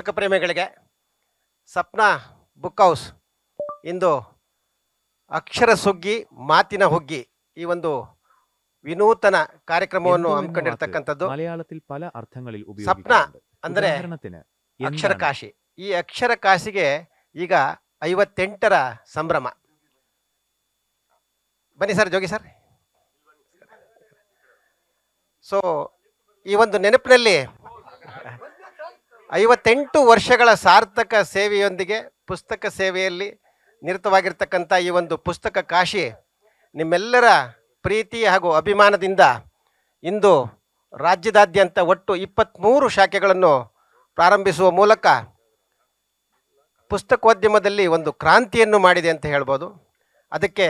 ಪುಸ್ತಕ ಪ್ರೇಮಿಗಳಿಗೆ Sapna book house ಇಂದು ಅಕ್ಷರ ಸುಗ್ಗಿ ಮಾತಿನ ಹುಗ್ಗಿ ಈ ಒಂದು ವಿನೂತನ ಕಾರ್ಯಕ್ರಮವನ್ನು ಹಮ್ಮಿಕೊಂಡಿರ್ತಕ್ಕಂಥದ್ದು. മലയാളത്തിൽ പല അർത്ഥങ്ങളിൽ ಸಪ್ನ ಅಂದರೆ ಅಕ್ಷರ ಕಾಶಿ. ಈ ಅಕ್ಷರ ಕಾಶಿಗೆ ಈಗ 58ರ ಸಂಭ್ರಮ. ಬನ್ನಿ ಸರ್, ಜೋಗಿ ಸರ್. ಸೊ ಈ ಒಂದು ನೆನಪಿನಲ್ಲಿ 58 ವರ್ಷಗಳ ಸಾರ್ಥಕ ಸೇವೆಯೊಂದಿಗೆ ಪುಸ್ತಕ ಸೇವೆಯಲ್ಲಿ ನಿರತವಾಗಿರ್ತಕ್ಕಂಥ ಈ ಒಂದು ಪುಸ್ತಕ ಕಾಶಿ ನಿಮ್ಮೆಲ್ಲರ ಪ್ರೀತಿ ಹಾಗೂ ಅಭಿಮಾನದಿಂದ ಇಂದು ರಾಜ್ಯದಾದ್ಯಂತ ಒಟ್ಟು 23 ಶಾಖೆಗಳನ್ನು ಪ್ರಾರಂಭಿಸುವ ಮೂಲಕ ಪುಸ್ತಕೋದ್ಯಮದಲ್ಲಿ ಒಂದು ಕ್ರಾಂತಿಯನ್ನು ಮಾಡಿದೆ ಅಂತ ಹೇಳ್ಬೋದು. ಅದಕ್ಕೆ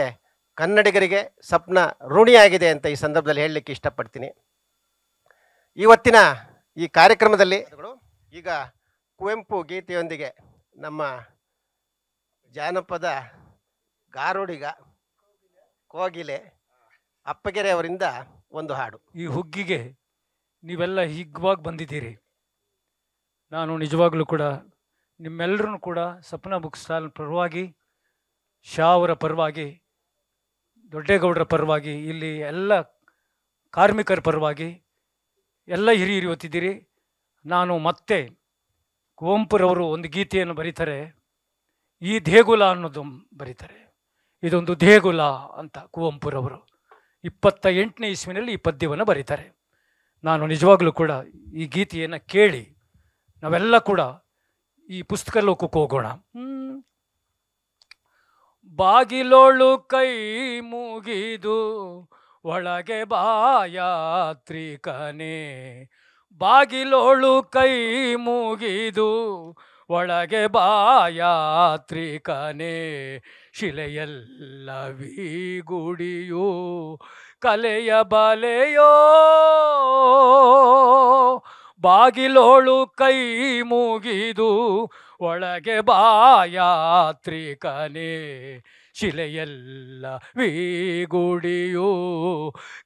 ಕನ್ನಡಿಗರಿಗೆ ಸಪ್ನ ಋಣಿಯಾಗಿದೆ ಅಂತ ಈ ಸಂದರ್ಭದಲ್ಲಿ ಹೇಳಲಿಕ್ಕೆ ಇಷ್ಟಪಡ್ತೀನಿ. ಇವತ್ತಿನ ಈ ಕಾರ್ಯಕ್ರಮದಲ್ಲಿ ಈಗ ಕುವೆಂಪು ಗೀತೆಯೊಂದಿಗೆ ನಮ್ಮ ಜಾನಪದ ಗಾರುಡಿಗ ಕೋಗಿಲೆ ಅಪ್ಪಗೆರೆ ಅವರಿಂದ ಒಂದು ಹಾಡು. ಈ ಹುಗ್ಗಿಗೆ ನೀವೆಲ್ಲ ಹಿಗ್ಗವಾಗಿ ಬಂದಿದ್ದೀರಿ. ನಾನು ನಿಜವಾಗ್ಲೂ ಕೂಡ ನಿಮ್ಮೆಲ್ಲರೂ ಕೂಡ ಸಪ್ನ ಬುಕ್ ಸ್ಟಾಲ್ ಪರವಾಗಿ, ಶಾ ಅವರ ಪರವಾಗಿ, ದೊಡ್ಡೇಗೌಡರ ಪರವಾಗಿ, ಇಲ್ಲಿ ಎಲ್ಲ ಕಾರ್ಮಿಕರ ಪರವಾಗಿ ಎಲ್ಲ ಹಿರಿಯರು ಇವತ್ತಿದ್ದೀರಿ. ನಾನು ಮತ್ತೆ ಕುವೆಂಪುರವರು ಒಂದು ಗೀತೆಯನ್ನು ಬರೀತಾರೆ, ಈ ದೇಗುಲ ಅನ್ನೋದು ಬರೀತಾರೆ. ಇದೊಂದು ದೇಗುಲ ಅಂತ ಕುವೆಂಪುರವರು 28ನೇ ಇಸ್ವಿನಲ್ಲಿ ಈ ಪದ್ಯವನ್ನು ಬರೀತಾರೆ. ನಾನು ನಿಜವಾಗ್ಲೂ ಕೂಡ ಈ ಗೀತೆಯನ್ನು ಕೇಳಿ ನಾವೆಲ್ಲ ಕೂಡ ಈ ಪುಸ್ತಕ ಲೋಕಕ್ಕೆ ಹೋಗೋಣ. ಬಾಗಿಲೋಳು ಕೈ ಮುಗಿದು ಒಳಗೆ ಬಾಯಾತ್ರಿಕನೇ, ಬಾಗಿಲೋಳು ಕೈ ಮುಗಿದು ಒಳಗೆ ಬಾಯಾತ್ರಿಕನೇ, ಶಿಲೆಯಲ್ಲವೀ ಗುಡಿಯು ಕಲೆಯ ಬಲೆಯೋ, ಬಾಗಿಲೋಳು ಕೈ ಮುಗಿದು ಒಳಗೆ ಬಾಯಾತ್ರಿಕನೇ, ಶಿಲೆಯಲ್ಲವೀ ಗುಡಿಯು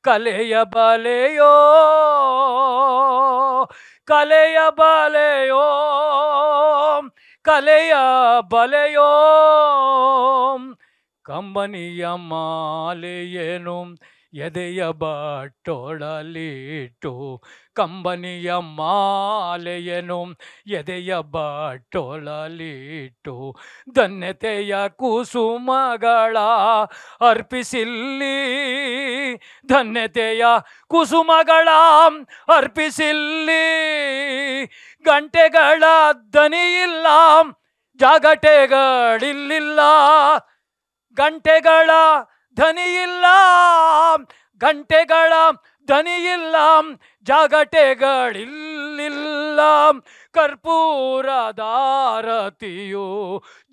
ಕಲೆಯ ಬಲೆಯೋ, ಕಲೆಯ ಬಲೆಯೋ, ಕಲೆಯ ಬಲೆಯೋ, ಕಂಬನಿಯ ಮಾಲೆಯೇನು ಎದೆಯ ಬಟ್ಟೊಳಲಿಟ್ಟು, ಕಂಬನಿಯ ಮಾಲೆಯೇನು ಎದೆಯ ಬಟ್ಟೊಳಲಿಟ್ಟು, ಧನ್ಯತೆಯ ಕುಸುಮಗಳ ಅರ್ಪಿಸಿಲ್ಲಿ, ಧನ್ಯತೆಯ ಕುಸುಮಗಳ ಅರ್ಪಿಸಿಲ್ಲಿ, ಗಂಟೆಗಳ ದನಿಯಿಲ್ಲ ಜಾಗಟೆಗಳಿಲ್ಲ, ಗಂಟೆಗಳ ಧನಿಯಿಲ್ಲ, ಗಂಟೆಗಳ ಧನಿಯಿಲ್ಲ, ಜಾಗಟೆಗಳಿಲ್ಲ, ಕರ್ಪೂರದಾರತಿಯು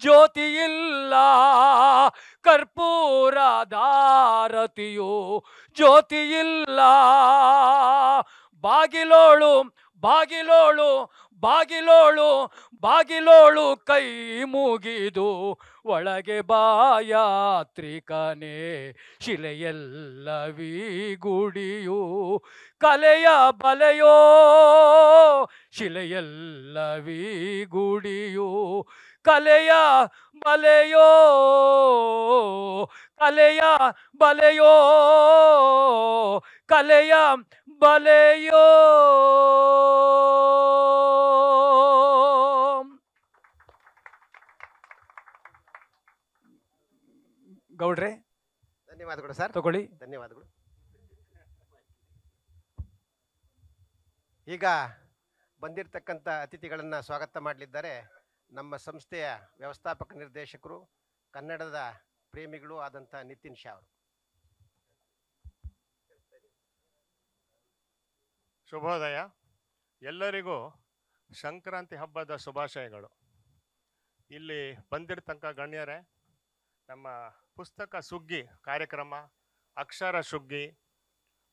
ಜ್ಯೋತಿಯಿಲ್ಲ, ಕರ್ಪೂರದಾರತಿಯು ಜ್ಯೋತಿಯಿಲ್ಲ, ಬಾಗಿಲೋಳು ಬಾಗಿಲೋಳು ಬಾಗಿಲೋಳು ಬಾಗಿಲೋಳು ಕೈ ಮುಗಿದು ಒಳಗೆ ಬಾಯಾತ್ರಿಕನೇ, ಶಿಲೆಯಲ್ಲವೀ ಗುಡಿಯು ಕಲೆಯ ಬಲೆಯೋ, ಶಿಲೆಯಲ್ಲವೀ ಗುಡಿಯು ಕಲೆಯ ಬಲೆಯೋ, ಕಲೆಯ ಬಲೆಯೋ, ಕಲೆಯ ಬಲೆಯೋ. ಗೌಡ್ರೆ ಧನ್ಯವಾದಗಳು ಸರ್, ತಗೊಳ್ಳಿ. ಧನ್ಯವಾದಗಳು. ಈಗ ಬಂದಿರತಕ್ಕಂಥ ಅತಿಥಿಗಳನ್ನು ಸ್ವಾಗತ ಮಾಡಲಿದ್ದಾರೆ ನಮ್ಮ ಸಂಸ್ಥೆಯ ವ್ಯವಸ್ಥಾಪಕ ನಿರ್ದೇಶಕರು, ಕನ್ನಡದ ಪ್ರೇಮಿಗಳು ಆದಂಥ ನಿತಿನ್ ಶಾ ಅವರು. ಶುಭೋದಯ. ಎಲ್ಲರಿಗೂ ಸಂಕ್ರಾಂತಿ ಹಬ್ಬದ ಶುಭಾಶಯಗಳು. ಇಲ್ಲಿ ಬಂದಿರತಕ್ಕ ಗಣ್ಯರೇ, ನಮ್ಮ ಪುಸ್ತಕ ಸುಗ್ಗಿ ಕಾರ್ಯಕ್ರಮ, ಅಕ್ಷರ ಸುಗ್ಗಿ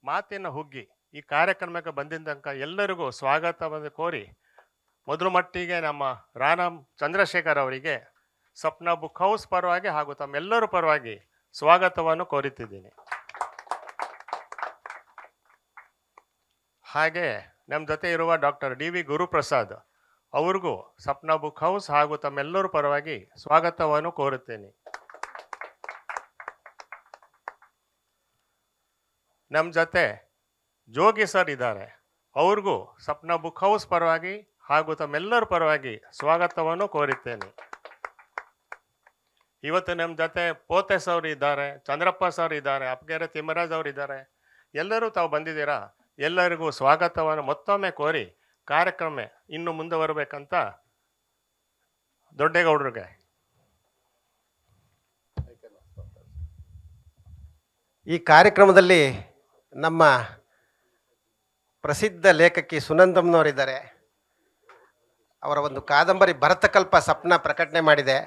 ಮಾತಿನ ಹುಗ್ಗಿ ಈ ಕಾರ್ಯಕ್ರಮಕ್ಕೆ ಬಂದಿದ್ದಂಥ ಎಲ್ಲರಿಗೂ ಸ್ವಾಗತವನ್ನು ಕೋರಿ, ಮೊದಲು ಮಟ್ಟಿಗೆ ನಮ್ಮ ರಾನಂ ಚಂದ್ರಶೇಖರ್ ಅವರಿಗೆ ಸಪ್ನ ಬುಕ್ ಹೌಸ್ ಪರವಾಗಿ ಹಾಗೂ ತಮ್ಮೆಲ್ಲರ ಪರವಾಗಿ ಸ್ವಾಗತವನ್ನು ಕೋರುತ್ತಿದ್ದೀನಿ. ಹಾಗೆ ನಮ್ಮ ಜೊತೆ ಇರುವ ಡಾಕ್ಟರ್ ಡಿ ವಿ ಗುರುಪ್ರಸಾದ್ ಅವ್ರಿಗೂ ಸಪ್ನಾ ಬುಕ್ ಹೌಸ್ ಹಾಗೂ ತಮ್ಮೆಲ್ಲರ ಪರವಾಗಿ ಸ್ವಾಗತವನ್ನು ಕೋರುತ್ತೇನೆ. ನಮ್ಮ ಜೊತೆ ಜೋಗಿ ಸರ್ ಇದ್ದಾರೆ. ಅವ್ರಿಗೂ ಸಪ್ನಾ ಬುಕ್ ಹೌಸ್ ಪರವಾಗಿ ಹಾಗೂ ತಮ್ಮೆಲ್ಲರ ಪರವಾಗಿ ಸ್ವಾಗತವನ್ನು ಕೋರುತ್ತೇನೆ. ಇವತ್ತು ನಮ್ಮ ಜೊತೆ ಪೋತೆಸ್ ಅವರು ಇದ್ದಾರೆ, ಚಂದ್ರಪ್ಪ ಸರ್ ಇದ್ದಾರೆ, ಅಪ್ಗೆರೆ ತಿಮ್ಮರಾಜ್ ಅವರು ಇದ್ದಾರೆ. ಎಲ್ಲರೂ ತಾವು ಬಂದಿದ್ದೀರಾ. ಎಲ್ಲರಿಗೂ ಸ್ವಾಗತವನ್ನು ಮತ್ತೊಮ್ಮೆ ಕೋರಿ ಕಾರ್ಯಕ್ರಮ ಇನ್ನು ಮುಂದುವರಬೇಕಂತ ದೊಡ್ಡೇಗೌಡರಿಗೆ. ಈ ಕಾರ್ಯಕ್ರಮದಲ್ಲಿ ನಮ್ಮ ಪ್ರಸಿದ್ಧ ಲೇಖಕಿ ಸುನಂದಮ್ಮನವರಿದ್ದಾರೆ. ಅವರ ಒಂದು ಕಾದಂಬರಿ ಭರತಕಲ್ಪ ಸಪ್ನ ಪ್ರಕಟಣೆ ಮಾಡಿದೆ.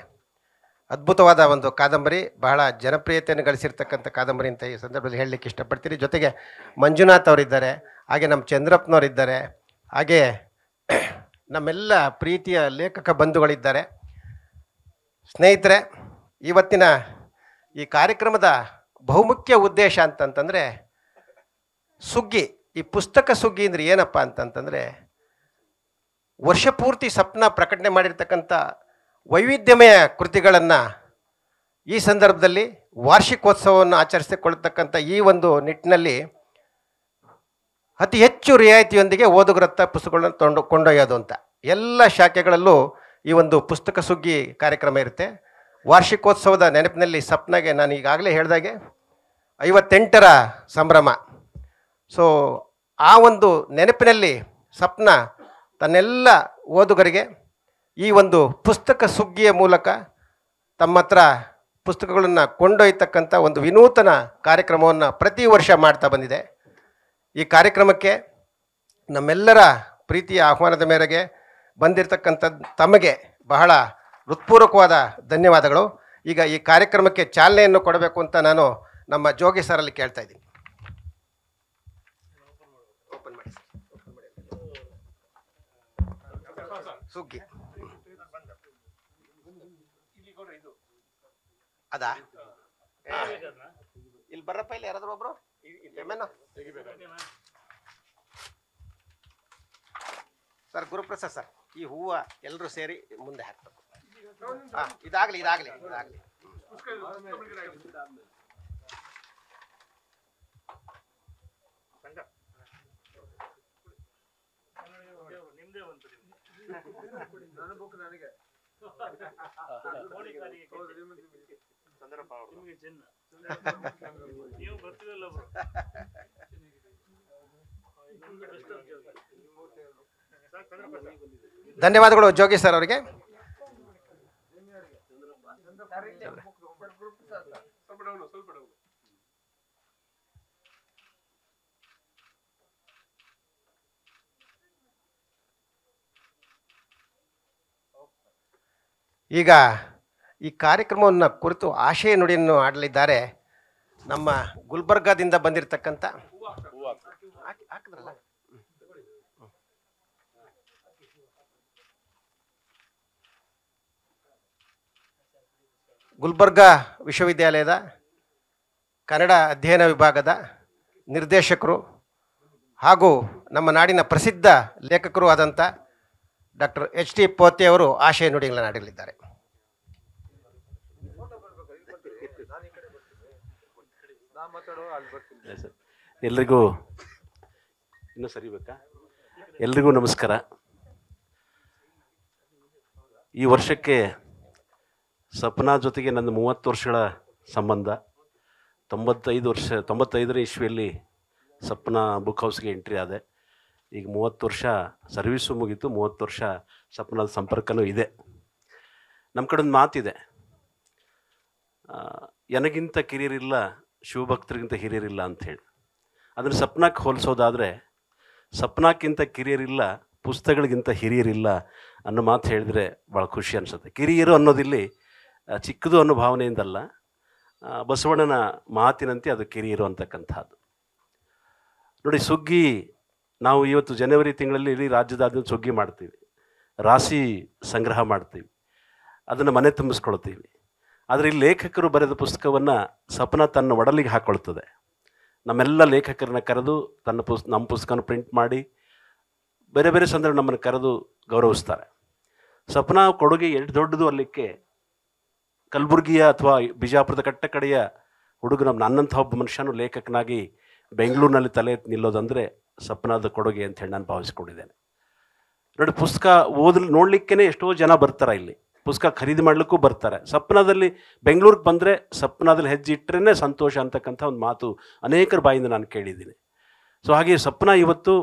ಅದ್ಭುತವಾದ ಒಂದು ಕಾದಂಬರಿ, ಬಹಳ ಜನಪ್ರಿಯತೆಯನ್ನು ಗಳಿಸಿರ್ತಕ್ಕಂಥ ಕಾದಂಬರಿ ಅಂತ ಈ ಸಂದರ್ಭದಲ್ಲಿ ಹೇಳಲಿಕ್ಕೆ ಇಷ್ಟಪಡ್ತೀನಿ. ಜೊತೆಗೆ ಮಂಜುನಾಥ್ ಅವರಿದ್ದಾರೆ, ಹಾಗೆ ನಮ್ಮ ಚಂದ್ರಪ್ಪನವರಿದ್ದಾರೆ, ಹಾಗೆ ನಮ್ಮೆಲ್ಲ ಪ್ರೀತಿಯ ಲೇಖಕ ಬಂಧುಗಳಿದ್ದಾರೆ. ಸ್ನೇಹಿತರೆ, ಇವತ್ತಿನ ಈ ಕಾರ್ಯಕ್ರಮದ ಬಹುಮುಖ್ಯ ಉದ್ದೇಶ ಅಂತಂತಂದರೆ ಸುಗ್ಗಿ. ಈ ಪುಸ್ತಕ ಸುಗ್ಗಿ ಅಂದರೆ ಏನಪ್ಪ ಅಂತಂತಂದರೆ, ವರ್ಷಪೂರ್ತಿ ಸಪ್ನ ಪ್ರಕಟಣೆ ಮಾಡಿರ್ತಕ್ಕಂಥ ವೈವಿಧ್ಯಮಯ ಕೃತಿಗಳನ್ನು ಈ ಸಂದರ್ಭದಲ್ಲಿ ವಾರ್ಷಿಕೋತ್ಸವವನ್ನು ಆಚರಿಸಿಕೊಳ್ತಕ್ಕಂಥ ಈ ಒಂದು ನಿಟ್ಟಿನಲ್ಲಿ ಅತಿ ಹೆಚ್ಚು ರಿಯಾಯಿತಿಯೊಂದಿಗೆ ಓದುಗರತ್ತ ಪುಸ್ತಕಗಳನ್ನು ಕೊಂಡೊಯ್ಯೋದು ಅಂತ ಎಲ್ಲ ಶಾಖೆಗಳಲ್ಲೂ ಈ ಒಂದು ಪುಸ್ತಕ ಸುಗ್ಗಿ ಕಾರ್ಯಕ್ರಮ ಇರುತ್ತೆ. ವಾರ್ಷಿಕೋತ್ಸವದ ನೆನಪಿನಲ್ಲಿ ಸಪ್ನಾಗೆ ನಾನು ಈಗಾಗಲೇ ಹೇಳಿದಾಗೆ 58ರ ಸಂಭ್ರಮ. ಸೊ ಆ ಒಂದು ನೆನಪಿನಲ್ಲಿ ಸಪ್ನ ತನ್ನೆಲ್ಲ ಓದುಗರಿಗೆ ಈ ಒಂದು ಪುಸ್ತಕ ಸುಗ್ಗಿಯ ಮೂಲಕ ತಮ್ಮ ಹತ್ರ ಪುಸ್ತಕಗಳನ್ನು ಕೊಂಡೊಯ್ತಕ್ಕಂಥ ಒಂದು ವಿನೂತನ ಕಾರ್ಯಕ್ರಮವನ್ನು ಪ್ರತಿ ವರ್ಷ ಮಾಡ್ತಾ ಬಂದಿದೆ. ಈ ಕಾರ್ಯಕ್ರಮಕ್ಕೆ ನಮ್ಮೆಲ್ಲರ ಪ್ರೀತಿಯ ಆಹ್ವಾನದ ಮೇರೆಗೆ ಬಂದಿರತಕ್ಕಂಥ ತಮಗೆ ಬಹಳ ಹೃತ್ಪೂರ್ವಕವಾದ ಧನ್ಯವಾದಗಳು. ಈಗ ಈ ಕಾರ್ಯಕ್ರಮಕ್ಕೆ ಚಾಲನೆಯನ್ನು ಕೊಡಬೇಕು ಅಂತ ನಾನು ನಮ್ಮ ಜೋಗಿ ಸರಲ್ಲಿ ಕೇಳ್ತಾ ಇದ್ದೀನಿ. ಸುಗ್ಗಿ ಅದಾ ಇಲ್ಲಿ ಬರ್ರಪ್ಪ, ಇಲ್ಲಿ ಯಾರಾದ್ರೂ ಒಬ್ರು ಸರ್, ಗುರುಪ್ರಸಾದ್ ಸರ್, ಈ ಹೂವು ಎಲ್ಲರೂ ಸೇರಿ ಮುಂದೆ ಹಾಕ್ಬೇಕು. ಇದಾಗಲಿ ಇದಾಗಲಿ ಇದಾಗಲಿ. ಧನ್ಯವಾದಗಳು ಜೋಗಿ ಸರ್ ಅವರಿಗೆ. ಈಗ ಈ ಕಾರ್ಯಕ್ರಮವನ್ನು ಕುರಿತು ಆಶಯ ನುಡಿಯನ್ನು ಆಡಲಿದ್ದಾರೆ ನಮ್ಮ ಗುಲ್ಬರ್ಗಾದಿಂದ ಬಂದಿರತಕ್ಕಂಥ ಹಾಕಿದ್ರಲ್ಲ ಗುಲ್ಬರ್ಗಾ ವಿಶ್ವವಿದ್ಯಾಲಯದ ಕನ್ನಡ ಅಧ್ಯಯನ ವಿಭಾಗದ ನಿರ್ದೇಶಕರು ಹಾಗೂ ನಮ್ಮ ನಾಡಿನ ಪ್ರಸಿದ್ಧ ಲೇಖಕರು ಆದಂಥ ಡಾಕ್ಟರ್ H.T. ಪೋತೆ ಅವರು ಆಶಯ ನುಡಿಗಳನ್ನು ಆಡಲಿದ್ದಾರೆ. ಎಲ್ರಿಗೂ ಇನ್ನೂ ಸರಿಬೇಕಾ? ಎಲ್ರಿಗೂ ನಮಸ್ಕಾರ. ಈ ವರ್ಷಕ್ಕೆ ಸಪ್ನಾ ಜೊತೆಗೆ ನನ್ನ 30 ವರ್ಷಗಳ ಸಂಬಂಧ. 95ರ ಇಸ್ವಿಯಲ್ಲಿ ಸಪ್ನಾ ಬುಕ್ ಹೌಸ್ಗೆ ಎಂಟ್ರಿ ಆದೆ. ಈಗ 30 ವರ್ಷ ಸರ್ವೀಸು ಮುಗೀತು, 30 ವರ್ಷ ಸಪ್ನಾದ ಸಂಪರ್ಕನೂ ಇದೆ. ನಮ್ಮ ಕಡೆ ಒಂದು ಮಾತಿದೆ, ನನಗಿಂತ ಕಿರಿಯರಿಲ್ಲ, ಶಿವಭಕ್ತರಿಗಿಂತ ಹಿರಿಯರಿಲ್ಲ ಅಂಥೇಳಿ. ಅದನ್ನು ಸಪ್ನಾಕ್ಕೆ ಹೋಲಿಸೋದಾದರೆ, ಸಪ್ನಾಕ್ಕಿಂತ ಕಿರಿಯರಿಲ್ಲ, ಪುಸ್ತಕಗಳಿಗಿಂತ ಹಿರಿಯರಿಲ್ಲ ಅನ್ನೋ ಮಾತು ಹೇಳಿದರೆ ಭಾಳ ಖುಷಿ ಅನಿಸುತ್ತೆ. ಕಿರಿಯರು ಅನ್ನೋದಿಲ್ಲಿ ಚಿಕ್ಕದು ಅನ್ನೋ ಭಾವನೆಯಿಂದಲ್ಲ, ಬಸವಣ್ಣನ ಮಾತಿನಂತೆ ಅದು ಕಿರಿಯರು ಅಂತಕ್ಕಂಥದ್ದು. ನೋಡಿ, ಸುಗ್ಗಿ ನಾವು ಇವತ್ತು ಜನವರಿ ತಿಂಗಳಲ್ಲಿ ಇಡೀ ರಾಜ್ಯದಾದ್ಯಂತ ಸುಗ್ಗಿ ಮಾಡ್ತೀವಿ, ರಾಶಿ ಸಂಗ್ರಹ ಮಾಡ್ತೀವಿ, ಅದನ್ನು ಮನೆ ತುಂಬಿಸ್ಕೊಳ್ತೀವಿ. ಆದರೆ ಈ ಲೇಖಕರು ಬರೆದ ಪುಸ್ತಕವನ್ನು ಸಪ್ನಾ ತನ್ನ ಒಡಲಿಗೆ ಹಾಕ್ಕೊಳ್ತದೆ. ನಮ್ಮೆಲ್ಲ ಲೇಖಕರನ್ನ ಕರೆದು ನಮ್ಮ ಪುಸ್ತಕನ ಪ್ರಿಂಟ್ ಮಾಡಿ ಬೇರೆ ಬೇರೆ ಸಂದರ್ಭ ನಮ್ಮನ್ನು ಕರೆದು ಗೌರವಿಸ್ತಾರೆ. ಸಪ್ನಾ ಕೊಡುಗೆ ಎಷ್ಟು ದೊಡ್ಡದು ಅಲ್ಲಿಕ್ಕೆ ಕಲಬುರ್ಗಿಯ ಅಥವಾ ಬಿಜಾಪುರದ ಕಟ್ಟ ಕಡೆಯ ಹುಡುಗ ನನ್ನಂಥ ಒಬ್ಬ ಮನುಷ್ಯನು ಲೇಖಕನಾಗಿ ಬೆಂಗಳೂರಿನಲ್ಲಿ ತಲೆ ನಿಲ್ಲೋದಂದರೆ ಸಪ್ನಾದ ಕೊಡುಗೆ ಅಂತ ಹೇಳಿ ನಾನು ಭಾವಿಸ್ಕೊಂಡಿದ್ದೇನೆ. ನೋಡಿ, ಪುಸ್ತಕ ನೋಡಲಿಕ್ಕೇ ಎಷ್ಟೋ ಜನ ಬರ್ತಾರೆ, ಇಲ್ಲಿ ಪುಸ್ತಕ ಖರೀದಿ ಮಾಡಲಿಕ್ಕೂ ಬರ್ತಾರೆ. ಸಪ್ನಾದಲ್ಲಿ ಬೆಂಗಳೂರಿಗೆ ಬಂದರೆ ಸಪ್ನಾದಲ್ಲಿ ಹೆಜ್ಜೆ ಇಟ್ಟರೆ ಸಂತೋಷ ಅಂತಕ್ಕಂಥ ಒಂದು ಮಾತು ಅನೇಕರ ಬಾಯಿಂದ ನಾನು ಕೇಳಿದ್ದೀನಿ. ಸೊ ಹಾಗೆ ಸಪ್ನಾ ಇವತ್ತು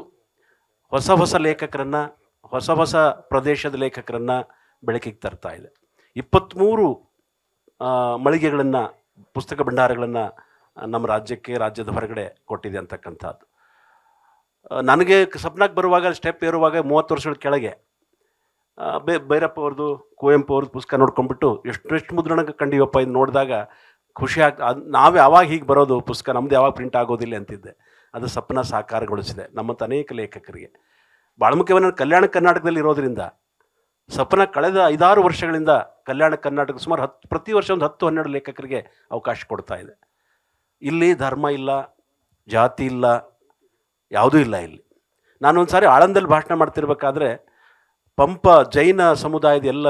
ಹೊಸ ಹೊಸ ಲೇಖಕರನ್ನು, ಹೊಸ ಹೊಸ ಪ್ರದೇಶದ ಲೇಖಕರನ್ನು ಬೆಳಕಿಗೆ ತರ್ತಾ ಇದೆ. 23 ಮಳಿಗೆಗಳನ್ನು, ಪುಸ್ತಕ ಭಂಡಾರಗಳನ್ನು ನಮ್ಮ ರಾಜ್ಯಕ್ಕೆ, ರಾಜ್ಯದ ಹೊರಗಡೆ ಕೊಟ್ಟಿದೆ ಅಂತಕ್ಕಂಥದ್ದು. ನನಗೆ ಸಪ್ನಾಕ್ಕೆ ಬರುವಾಗ ಸ್ಟೆಪ್ ಏರುವಾಗ 30 ವರ್ಷಗಳ ಕೆಳಗೆ ಭೈರಪ್ಪ ಅವ್ರದ್ದು, ಕುವೆಂಪು ಅವ್ರದ್ದು ಪುಸ್ತಕ ನೋಡ್ಕೊಂಡ್ಬಿಟ್ಟು ಎಷ್ಟು ಮುದ್ರಣ ಕಂಡಿವಪ್ಪ ಇದು ನೋಡಿದಾಗ ಖುಷಿ ನಾವೇ ಯಾವಾಗ ಹೀಗೆ ಬರೋದು ಪುಸ್ತಕ, ನಮ್ಮದು ಯಾವಾಗ ಪ್ರಿಂಟ್ ಆಗೋದಿಲ್ಲ ಅಂತಿದ್ದೆ. ಅದು ಸಪ್ನ ಸಾಕಾರಗೊಳಿಸಿದೆ ನಮ್ಮಂಥ ಅನೇಕ ಲೇಖಕರಿಗೆ. ಭಾಳ ಮುಖ್ಯವಾಗಿ ಕಲ್ಯಾಣ ಕರ್ನಾಟಕದಲ್ಲಿ ಇರೋದ್ರಿಂದ ಸಪ್ನ ಕಳೆದ 5-6 ವರ್ಷಗಳಿಂದ ಕಲ್ಯಾಣ ಕರ್ನಾಟಕ ಸುಮಾರು ಪ್ರತಿ ವರ್ಷ ಒಂದು 10-12 ಲೇಖಕರಿಗೆ ಅವಕಾಶ ಕೊಡ್ತಾ ಇದೆ. ಇಲ್ಲಿ ಧರ್ಮ ಇಲ್ಲ, ಜಾತಿ ಇಲ್ಲ, ಯಾವುದೂ ಇಲ್ಲ. ಇಲ್ಲಿ ನಾನೊಂದು ಸಾರಿ ಆಳಂದಲ್ಲಿ ಭಾಷಣ ಮಾಡ್ತಿರ್ಬೇಕಾದ್ರೆ ಪಂಪ ಜೈನ ಸಮುದಾಯದ ಎಲ್ಲ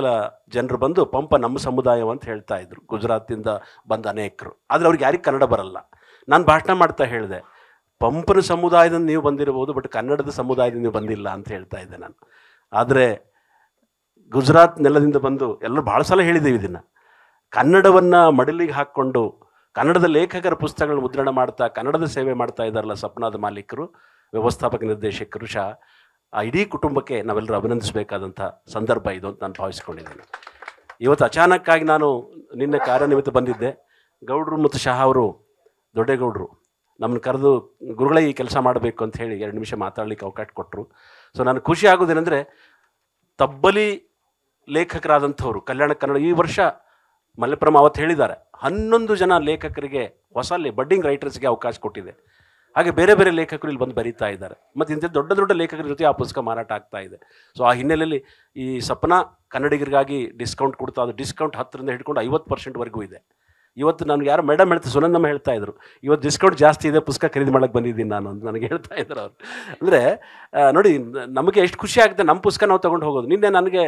ಜನರು ಬಂದು ಪಂಪ ನಮ್ಮ ಸಮುದಾಯ ಅಂತ ಹೇಳ್ತಾ ಇದ್ರು, ಗುಜರಾತಿಂದ ಬಂದ ಅನೇಕರು. ಆದರೆ ಅವ್ರಿಗೆ ಯಾರಿಗೆ ಕನ್ನಡ ಬರಲ್ಲ. ನಾನು ಭಾಷಣ ಮಾಡ್ತಾ ಹೇಳಿದೆ, ಪಂಪನ ಸಮುದಾಯದಿಂದ ನೀವು ಬಂದಿರಬಹುದು, ಬಟ್ ಕನ್ನಡದ ಸಮುದಾಯದಿಂದ ನೀವು ಬಂದಿಲ್ಲ ಅಂತ ಹೇಳ್ತಾ ಇದ್ದೆ ನಾನು. ಆದರೆ ಗುಜರಾತ್ ನೆಲದಿಂದ ಬಂದು ಎಲ್ಲರೂ ಭಾಳ ಸಲ ಹೇಳಿದ್ದೀವಿ ಇದನ್ನು, ಕನ್ನಡವನ್ನು ಮಡಿಲಿಗೆ ಹಾಕ್ಕೊಂಡು ಕನ್ನಡದ ಲೇಖಕರ ಪುಸ್ತಕಗಳನ್ನ ಮುದ್ರಣ ಮಾಡ್ತಾ ಕನ್ನಡದ ಸೇವೆ ಮಾಡ್ತಾ ಇದ್ದಾರಲ್ಲ ಸಪ್ನಾದ ಮಾಲೀಕರು, ವ್ಯವಸ್ಥಾಪಕ ನಿರ್ದೇಶಕರು, ಆ ಇಡೀ ಕುಟುಂಬಕ್ಕೆ ನಾವೆಲ್ಲರೂ ಅಭಿನಂದಿಸಬೇಕಾದಂಥ ಸಂದರ್ಭ ಇದು ಅಂತ ನಾನು ಭಾವಿಸ್ಕೊಂಡಿದ್ದೇನೆ. ಇವತ್ತು ಅಚಾನಕ್ಕಾಗಿ ನಾನು ನಿನ್ನೆ ಕಾರ್ಯನಿಮಿತ್ತ ಬಂದಿದ್ದೆ. ಗೌಡ್ರು ಮತ್ತು ಶಹಾ ಅವರು, ದೊಡ್ಡೇಗೌಡರು ನಮ್ಮನ್ನು ಕರೆದು ಗುರುಗಳೇ ಈ ಕೆಲಸ ಮಾಡಬೇಕು ಅಂತ ಹೇಳಿ 2 ನಿಮಿಷ ಮಾತಾಡಲಿಕ್ಕೆ ಅವಕಾಶ ಕೊಟ್ಟರು. ಸೊ ನನಗೆ ಖುಷಿ ಆಗೋದೇನೆಂದರೆ, ತಬ್ಬಲಿ ಲೇಖಕರಾದಂಥವ್ರು ಕಲ್ಯಾಣ ಕನ್ನಡ ಈ ವರ್ಷ ಮಲ್ಲೆಪ್ರಮ ಅವತ್ತು ಹೇಳಿದ್ದಾರೆ 11 ಜನ ಲೇಖಕರಿಗೆ ಹೊಸ ಬಡ್ಡಿಂಗ್ ರೈಟರ್ಸ್ಗೆ ಅವಕಾಶ ಕೊಟ್ಟಿದೆ. ಹಾಗೆ ಬೇರೆ ಬೇರೆ ಲೇಖಕರು ಇಲ್ಲಿ ಬಂದು ಬರೀತಾ ಇದ್ದಾರೆ. ಮತ್ತು ಇಂಥ ದೊಡ್ಡ ದೊಡ್ಡ ಲೇಖಕರ ಜೊತೆ ಆ ಪುಸ್ತಕ ಮಾರಾಟ ಆಗ್ತಾ ಇದೆ. ಸೊ ಆ ಹಿನ್ನೆಲೆಯಲ್ಲಿ ಈ ಸಪ್ನಾ ಕನ್ನಡಿಗರಿಗಾಗಿ ಡಿಸ್ಕೌಂಟ್ ಕೊಡ್ತಾ, ಅದು ಡಿಸ್ಕೌಂಟ್ 10ರಿಂದ ಹಿಡ್ಕೊಂಡು 50%ವರೆಗೂ ಇದೆ. ಇವತ್ತು ನನಗೆ ಯಾರು ಮೇಡಮ್ ಹೇಳ್ತಾ, ಸುನಂದಮ್ಮ ಹೇಳ್ತಾ ಇದ್ರು, ಇವತ್ತು ಡಿಸ್ಕೌಂಟ್ ಜಾಸ್ತಿ ಇದೆ, ಪುಸ್ತಕ ಖರೀದಿ ಮಾಡೋಕ್ಕೆ ಬಂದಿದ್ದೀನಿ ನಾನು ಅಂತ ನನಗೆ ಹೇಳ್ತಾ ಇದ್ರು ಅವರು. ಅಂದರೆ ನೋಡಿ, ನಮಗೆ ಎಷ್ಟು ಖುಷಿ ಆಗುತ್ತೆ ನಮ್ಮ ಪುಸ್ತಕ ನಾವು ತೊಗೊಂಡು ಹೋಗೋದು. ನಿನ್ನೆ ನನಗೆ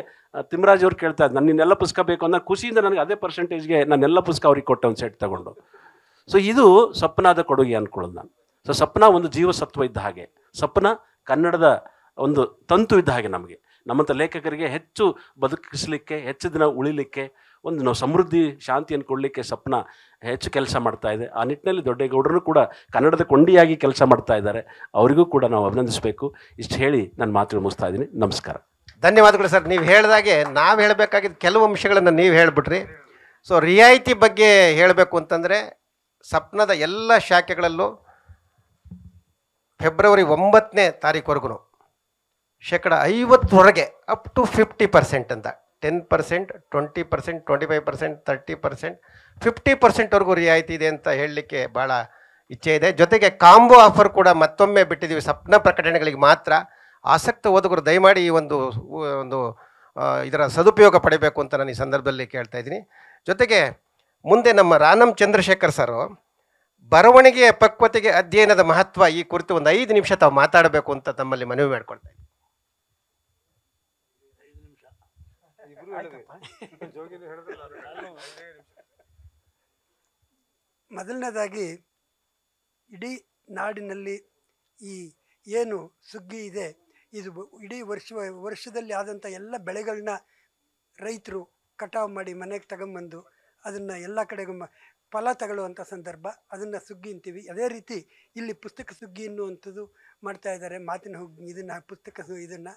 ತಿಮ್ಮರಾಜ್ ಅವ್ರು ಕೇಳ್ತಾ ಇದ್ದು, ನಾನು ನಿನ್ನೆಲ್ಲ ಪುಸ್ತಕ ಬೇಕು ಅಂದ್ರೆ ಖುಷಿಯಿಂದ ನನಗೆ ಅದೇ ಪರ್ಸೆಂಟೇಜ್ಗೆ ನಾನೆಲ್ಲ ಪುಸ್ತಕ ಅವ್ರಿಗೆ ಕೊಟ್ಟೆ ಒಂದು ಸೆಟ್ ತೊಗೊಂಡು. ಸೊ ಇದು ಸಪ್ನಾದ ಕೊಡುಗೆ ಅಂದ್ಕೊಳ್ಳೋದು ನಾನು. ಸೊ ಸಪ್ನಾ ಒಂದು ಜೀವಸತ್ವ ಇದ್ದ ಹಾಗೆ, ಸಪ್ನಾ ಕನ್ನಡದ ಒಂದು ತಂತು ಇದ್ದ ಹಾಗೆ. ನಮ್ಮಂಥ ಲೇಖಕರಿಗೆ ಹೆಚ್ಚು ಬದುಕಿಸಲಿಕ್ಕೆ, ಹೆಚ್ಚು ದಿನ ಉಳಿಲಿಕ್ಕೆ, ಒಂದು ನಾವು ಸಮೃದ್ಧಿ ಶಾಂತಿಯನ್ನು ಕೊಡಲಿಕ್ಕೆ ಸಪ್ನಾ ಹೆಚ್ಚು ಕೆಲಸ ಮಾಡ್ತಾ ಇದೆ. ಆ ನಿಟ್ಟಿನಲ್ಲಿ ದೊಡ್ಡೇಗೌಡರು ಕೂಡ ಕನ್ನಡದ ಕೊಂಡಿಯಾಗಿ ಕೆಲಸ ಮಾಡ್ತಾ ಇದ್ದಾರೆ. ಅವರಿಗೂ ಕೂಡ ನಾವು ಅಭಿನಂದಿಸಬೇಕು. ಇಷ್ಟು ಹೇಳಿ ನನ್ನ ಮಾತು ಮುಗಿಸ್ತಾ ಇದ್ದೀನಿ. ನಮಸ್ಕಾರ. ಧನ್ಯವಾದಗಳು ಸರ್. ನೀವು ಹೇಳಿದಾಗೆ ನಾವು ಹೇಳಬೇಕಾಗಿದ್ದ ಕೆಲವು ಅಂಶಗಳನ್ನು ನೀವು ಹೇಳಿಬಿಟ್ರಿ. ಸೊ ರಿಯಾಯಿತಿ ಬಗ್ಗೆ ಹೇಳಬೇಕು ಅಂತಂದರೆ, ಸಪ್ನದ ಎಲ್ಲ ಶಾಖೆಗಳಲ್ಲೂ ಫೆಬ್ರವರಿ 9ನೇ ತಾರೀಕುವರೆಗೂ 50% ಅಪ್ ಟು 50% ಅಂತ 10%, 20%, 25%, 30%, 50%ವರೆಗೂ ರಿಯಾಯಿತಿ ಇದೆ ಅಂತ ಹೇಳಲಿಕ್ಕೆ ಭಾಳ ಇಚ್ಛೆ ಇದೆ. ಜೊತೆಗೆ ಕಾಂಬೋ ಆಫರ್ ಕೂಡ ಮತ್ತೊಮ್ಮೆ ಬಿಟ್ಟಿದ್ದೀವಿ ಸಪ್ನ ಪ್ರಕಟಣೆಗಳಿಗೆ ಮಾತ್ರ. ಆಸಕ್ತ ಓದುಗರು ದಯಮಾಡಿ ಈ ಒಂದು ಇದರ ಸದುಪಯೋಗ ಪಡಿಬೇಕು ಅಂತ ನಾನು ಈ ಸಂದರ್ಭದಲ್ಲಿ ಕೇಳ್ತಾ ಇದ್ದೀನಿ. ಜೊತೆಗೆ ಮುಂದೆ ನಮ್ಮ ರಾನಂ ಚಂದ್ರಶೇಖರ್ ಸರು ಬರವಣಿಗೆಯ ಪಕ್ವತೆಗೆ ಅಧ್ಯಯನದ ಮಹತ್ವ ಈ ಕುರಿತು ಒಂದು 5 ನಿಮಿಷ ತಾವು ಮಾತಾಡಬೇಕು ಅಂತ ತಮ್ಮಲ್ಲಿ ಮನವಿ ಮಾಡಿಕೊಳ್ತಾ ಇದ್ದೀನಿ. ಮೊದಲನೇದಾಗಿ ಇಡೀ ನಾಡಿನಲ್ಲಿ ಈ ಏನು ಸುಗ್ಗಿ ಇದೆ, ಇದು ಇಡೀ ವರ್ಷದಲ್ಲಿ ಆದಂಥ ಎಲ್ಲ ಬೆಳೆಗಳನ್ನ ರೈತರು ಕಟಾವು ಮಾಡಿ ಮನೆಗೆ ತಗೊಂಬಂದು ಅದನ್ನು ಎಲ್ಲ ಕಡೆಗೂ ಫಲ ತಗೊಳ್ಳುವಂಥ ಸಂದರ್ಭ, ಅದನ್ನು ಸುಗ್ಗಿ ಅಂತೀವಿ. ಅದೇ ರೀತಿ ಇಲ್ಲಿ ಪುಸ್ತಕ ಸುಗ್ಗಿ ಅನ್ನುವಂಥದ್ದು ಮಾಡ್ತಾ ಇದ್ದಾರೆ. ಮಾತಿನ ಇದನ್ನು ಪುಸ್ತಕ ಇದನ್ನು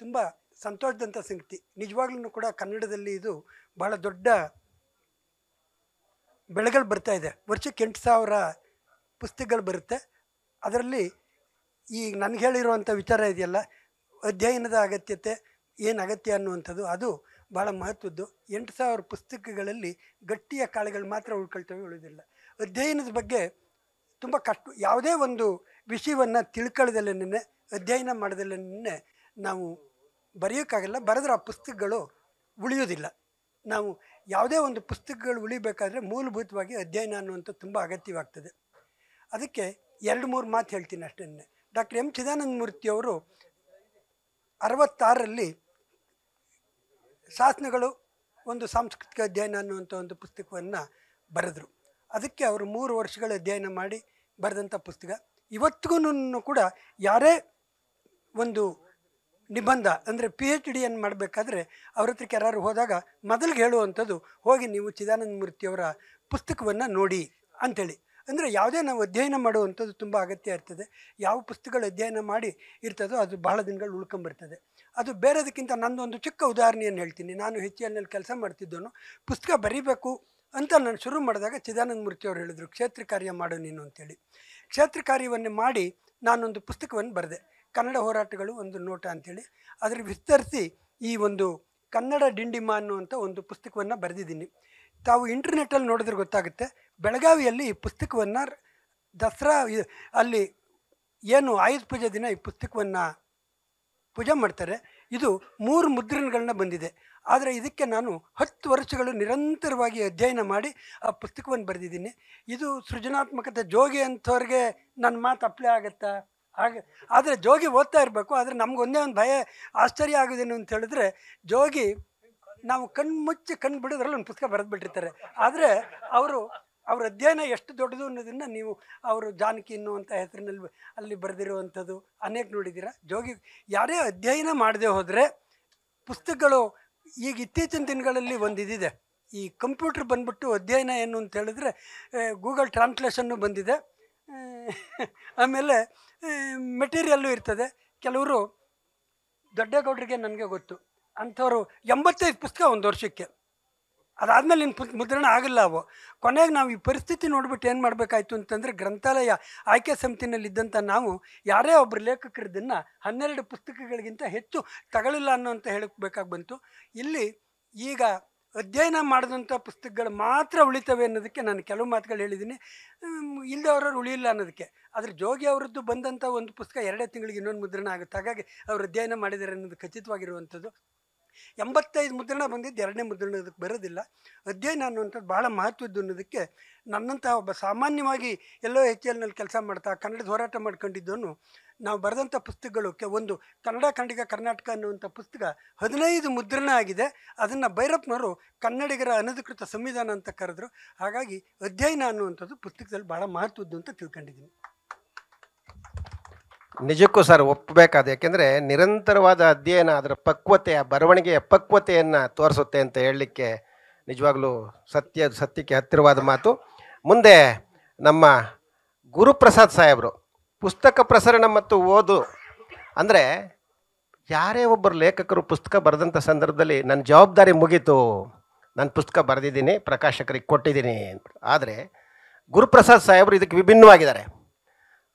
ತುಂಬ ಸಂತೋಷದಂಥ ಸಂಗತಿ. ನಿಜವಾಗ್ಲೂ ಕೂಡ ಕನ್ನಡದಲ್ಲಿ ಇದು ಭಾಳ ದೊಡ್ಡ ಬೆಳೆಗಳು ಬರ್ತಾ ಇದೆ. ವರ್ಷಕ್ಕೆ 8,000 ಪುಸ್ತಕಗಳು ಬರುತ್ತೆ. ಅದರಲ್ಲಿ ಈ ನನಗೆ ಹೇಳಿರುವಂಥ ವಿಚಾರ ಇದೆಯಲ್ಲ, ಅಧ್ಯಯನದ ಅಗತ್ಯತೆ ಏನು ಅಗತ್ಯ ಅನ್ನುವಂಥದ್ದು ಅದು ಭಾಳ ಮಹತ್ವದ್ದು. 8,000 ಪುಸ್ತಕಗಳಲ್ಲಿ ಗಟ್ಟಿಯ ಕಾಳುಗಳು ಮಾತ್ರ ಉಳ್ಕೊಳ್ತವೆ, ಉಳಿದಿಲ್ಲ. ಅಧ್ಯಯನದ ಬಗ್ಗೆ ತುಂಬ ಕಷ್ಟ. ಯಾವುದೇ ಒಂದು ವಿಷಯವನ್ನು ತಿಳ್ಕೊಳ್ಳೋದಲ್ಲೇ, ಅಧ್ಯಯನ ಮಾಡೋದಲ್ಲೇ ನಾವು ಬರೆಯೋಕ್ಕಾಗಲ್ಲ. ಬರೆದ್ರೆ ಆ ಪುಸ್ತಕಗಳು ಉಳಿಯೋದಿಲ್ಲ. ನಾವು ಯಾವುದೇ ಒಂದು ಪುಸ್ತಕಗಳು ಉಳಿಬೇಕಾದ್ರೆ ಮೂಲಭೂತವಾಗಿ ಅಧ್ಯಯನ ಅನ್ನುವಂಥ ತುಂಬ ಅಗತ್ಯವಾಗ್ತದೆ. ಅದಕ್ಕೆ 2-3 ಮಾತು ಹೇಳ್ತೀನಿ ಅಷ್ಟೇ. ಡಾಕ್ಟರ್ ಎಂ ಚಿದಾನಂದ ಮೂರ್ತಿಯವರು 66ರಲ್ಲಿ ಶಾಸನಗಳು ಒಂದು ಸಾಂಸ್ಕೃತಿಕ ಅಧ್ಯಯನ ಅನ್ನುವಂಥ ಒಂದು ಪುಸ್ತಕವನ್ನು ಬರೆದರು. ಅದಕ್ಕೆ ಅವರು 3 ವರ್ಷಗಳ ಅಧ್ಯಯನ ಮಾಡಿ ಬರೆದಂಥ ಪುಸ್ತಕ. ಇವತ್ತಿಗೂ ಕೂಡ ಯಾರೇ ಒಂದು ನಿಬಂಧ ಅಂದರೆ PhD ಅನ್ನು ಮಾಡಬೇಕಾದ್ರೆ ಅವ್ರ ಹತ್ರಕ್ಕೆ ಯಾರು ಹೋದಾಗ ಮೊದಲಿಗೆ ಹೇಳುವಂಥದ್ದು, ಹೋಗಿ ನೀವು ಚಿದಾನಂದ ಮೂರ್ತಿಯವರ ಪುಸ್ತಕವನ್ನು ನೋಡಿ ಅಂಥೇಳಿ. ಅಂದರೆ ಯಾವುದೇ ನಾವು ಅಧ್ಯಯನ ಮಾಡುವಂಥದ್ದು ತುಂಬ ಅಗತ್ಯ ಇರ್ತದೆ. ಯಾವ ಪುಸ್ತಕಗಳು ಅಧ್ಯಯನ ಮಾಡಿ ಇರ್ತದೋ ಅದು ಬಹಳ ದಿನಗಳು ಉಳ್ಕೊಂಬರ್ತದೆ. ಅದು ಬೇರೆದಕ್ಕಿಂತ ನಂದೊಂದು ಚಿಕ್ಕ ಉದಾಹರಣೆಯನ್ನು ಹೇಳ್ತೀನಿ. ನಾನು HCLನಲ್ಲಿ ಕೆಲಸ ಮಾಡ್ತಿದ್ದವನು. ಪುಸ್ತಕ ಬರೀಬೇಕು ಅಂತ ನಾನು ಶುರು ಮಾಡಿದಾಗ ಚಿದಾನಂದ ಮೂರ್ತಿಯವರು ಹೇಳಿದರು, ಕ್ಷೇತ್ರ ಕಾರ್ಯ ಮಾಡು ನೀನು ಅಂತೇಳಿ. ಕ್ಷೇತ್ರ ಕಾರ್ಯವನ್ನು ಮಾಡಿ ನಾನೊಂದು ಪುಸ್ತಕವನ್ನು ಬರೆದೆ, ಕನ್ನಡ ಹೋರಾಟಗಳು ಒಂದು ನೋಟ ಅಂಥೇಳಿ. ಅದರ ವಿಸ್ತರಿಸಿ ಈ ಒಂದು ಕನ್ನಡ ಡಿಂಡಿಮ ಅನ್ನುವಂಥ ಒಂದು ಪುಸ್ತಕವನ್ನು ಬರೆದಿದ್ದೀನಿ. ತಾವು ಇಂಟರ್ನೆಟ್ಟಲ್ಲಿ ನೋಡಿದ್ರೆ ಗೊತ್ತಾಗುತ್ತೆ. ಬೆಳಗಾವಿಯಲ್ಲಿ ಈ ಪುಸ್ತಕವನ್ನು ದಸರಾ ಅಲ್ಲಿ ಏನು ಆಯುಧ ಪೂಜೆ ದಿನ ಈ ಪುಸ್ತಕವನ್ನು ಪೂಜೆ ಮಾಡ್ತಾರೆ. ಇದು 3 ಮುದ್ರಣಗಳನ್ನ ಬಂದಿದೆ. ಆದರೆ ಇದಕ್ಕೆ ನಾನು 10 ವರ್ಷಗಳು ನಿರಂತರವಾಗಿ ಅಧ್ಯಯನ ಮಾಡಿ ಆ ಪುಸ್ತಕವನ್ನು ಬರೆದಿದ್ದೀನಿ. ಇದು ಸೃಜನಾತ್ಮಕತೆ ಜೋಗಿ ಅಂಥವ್ರಿಗೆ ನನ್ನ ಮಾತು ಅಪ್ಲೈ ಆಗುತ್ತಾ? ಆದರೆ ಜೋಗಿ ಓದ್ತಾ ಇರಬೇಕು. ಆದರೆ ನಮಗೊಂದೇ ಒಂದು ಭಯ ಆಶ್ಚರ್ಯ ಆಗೋದೇನು ಅಂತ ಹೇಳಿದ್ರೆ, ಜೋಗಿ ನಾವು ಕಣ್ಣು ಬಿಡೋದ್ರಲ್ಲಿ ಒಂದು ಪುಸ್ತಕ ಬರೆದುಬಿಟ್ಟಿರ್ತಾರೆ. ಆದರೆ ಅವ್ರ ಅಧ್ಯಯನ ಎಷ್ಟು ದೊಡ್ಡದು ಅನ್ನೋದನ್ನು ನೀವು ಅವರು ಜಾನಕಿ ಅನ್ನುವಂಥ ಹೆಸರಿನಲ್ಲಿ ಅಲ್ಲಿ ಬರೆದಿರುವಂಥದ್ದು ಅನೇಕ ನೋಡಿದ್ದೀರ. ಜೋಗಿ ಯಾರೇ ಅಧ್ಯಯನ ಮಾಡದೆ ಹೋದರೆ ಪುಸ್ತಕಗಳು ಈಗ ಇತ್ತೀಚಿನ ದಿನಗಳಲ್ಲಿ ಒಂದು ಇದಿದೆ, ಈ ಕಂಪ್ಯೂಟ್ರ್ ಬಂದ್ಬಿಟ್ಟು ಅಧ್ಯಯನ ಏನು ಅಂತ ಹೇಳಿದ್ರೆ ಗೂಗಲ್ ಟ್ರಾನ್ಸ್ಲೇಷನ್ನು ಬಂದಿದೆ. ಆಮೇಲೆ ಮೆಟೀರಿಯಲ್ಲು ಇರ್ತದೆ. ಕೆಲವರು ದೊಡ್ಡಗೌಡರಿಗೆ ನನಗೆ ಗೊತ್ತು ಅಂಥವ್ರು 85 ಪುಸ್ತಕ ಒಂದು ವರ್ಷಕ್ಕೆ. ಅದಾದಮೇಲೆ ಇನ್ನು ಮುದ್ರಣ ಆಗಿಲ್ಲ ಅವು. ಕೊನೆಗೆ ನಾವು ಈ ಪರಿಸ್ಥಿತಿ ನೋಡ್ಬಿಟ್ಟು ಏನು ಮಾಡಬೇಕಾಯ್ತು ಅಂತಂದರೆ, ಗ್ರಂಥಾಲಯ ಆಯ್ಕೆ ಸಮಿತಿನಲ್ಲಿದ್ದಂಥ ನಾವು ಯಾರೇ ಒಬ್ಬರು ಲೇಖಕರದನ್ನು 12 ಪುಸ್ತಕಗಳಿಗಿಂತ ಹೆಚ್ಚು ತಗೊಳ್ಳಿಲ್ಲ ಅನ್ನೋಂಥ ಹೇಳಬೇಕಾಗಿ ಬಂತು. ಇಲ್ಲಿ ಈಗ ಅಧ್ಯಯನ ಮಾಡಿದಂಥ ಪುಸ್ತಕಗಳು ಮಾತ್ರ ಉಳಿತವೆ ಅನ್ನೋದಕ್ಕೆ ನಾನು ಕೆಲವು ಮಾತುಗಳು ಹೇಳಿದ್ದೀನಿ. ಇಲ್ಲದವ್ರವ್ರು ಉಳಿಯಿಲ್ಲ ಅನ್ನೋದಕ್ಕೆ. ಆದರೆ ಜೋಗಿ ಅವರದ್ದು ಬಂದಂಥ ಒಂದು ಪುಸ್ತಕ 2 ತಿಂಗಳಿಗೆ ಇನ್ನೊಂದು ಮುದ್ರಣ ಆಗುತ್ತೆ. ಹಾಗಾಗಿ ಅವರು ಅಧ್ಯಯನ ಮಾಡಿದ್ದಾರೆ ಅನ್ನೋದು ಖಚಿತವಾಗಿರುವಂಥದ್ದು. 85 ಮುದ್ರಣ ಬಂದಿದ್ದು 2ನೇ ಮುದ್ರಣದಕ್ಕೆ ಬರೋದಿಲ್ಲ. ಅಧ್ಯಯನ ಅನ್ನುವಂಥದ್ದು ಬಹಳ ಮಹತ್ವದ್ದು ಅನ್ನೋದಕ್ಕೆ ನನ್ನಂಥ ಒಬ್ಬ ಸಾಮಾನ್ಯವಾಗಿ ಎಲ್ಲೋ HCLನಲ್ಲಿ ಕೆಲಸ ಮಾಡ್ತಾ ಕನ್ನಡದ ಹೋರಾಟ ಮಾಡ್ಕೊಂಡಿದ್ದವನು, ನಾವು ಬರೆದಂಥ ಪುಸ್ತಕಗಳು ಒಂದು ಕನ್ನಡ ಖಂಡಿಗ ಕರ್ನಾಟಕ ಅನ್ನುವಂಥ ಪುಸ್ತಕ 15 ಮುದ್ರಣ ಆಗಿದೆ. ಅದನ್ನು ಭೈರಪ್ಪನವರು ಕನ್ನಡಿಗರ ಅನಧಿಕೃತ ಸಂವಿಧಾನ ಅಂತ ಕರೆದ್ರು. ಹಾಗಾಗಿ ಅಧ್ಯಯನ ಅನ್ನುವಂಥದ್ದು ಪುಸ್ತಕದಲ್ಲಿ ಭಾಳ ಮಹತ್ವದ್ದು ಅಂತ ತಿಳ್ಕೊಂಡಿದ್ದೀನಿ. ನಿಜಕ್ಕೂ ಸರ್ ಒಪ್ಪಬೇಕಾದ, ಯಾಕೆಂದರೆ ನಿರಂತರವಾದ ಅಧ್ಯಯನ ಅದರ ಪಕ್ವತೆಯ ಬರವಣಿಗೆಯ ಪಕ್ವತೆಯನ್ನು ತೋರಿಸುತ್ತೆ ಅಂತ ಹೇಳಲಿಕ್ಕೆ ನಿಜವಾಗ್ಲೂ ಸತ್ಯಕ್ಕೆ ಹತ್ತಿರವಾದ ಮಾತು. ಮುಂದೆ ನಮ್ಮ ಗುರುಪ್ರಸಾದ್ ಸಾಹೇಬರು ಪುಸ್ತಕ ಪ್ರಸರಣ ಮತ್ತು ಓದು ಅಂದರೆ, ಯಾರೇ ಒಬ್ಬರು ಲೇಖಕರು ಪುಸ್ತಕ ಬರೆದಂಥ ಸಂದರ್ಭದಲ್ಲಿ ನನ್ನ ಜವಾಬ್ದಾರಿ ಮುಗೀತು, ನಾನು ಪುಸ್ತಕ ಬರೆದಿದ್ದೀನಿ, ಪ್ರಕಾಶಕರಿಗೆ ಕೊಟ್ಟಿದ್ದೀನಿ. ಆದರೆ ಗುರುಪ್ರಸಾದ್ ಸಾಹೇಬರು ಇದಕ್ಕೆ ವಿಭಿನ್ನವಾಗಿದ್ದಾರೆ.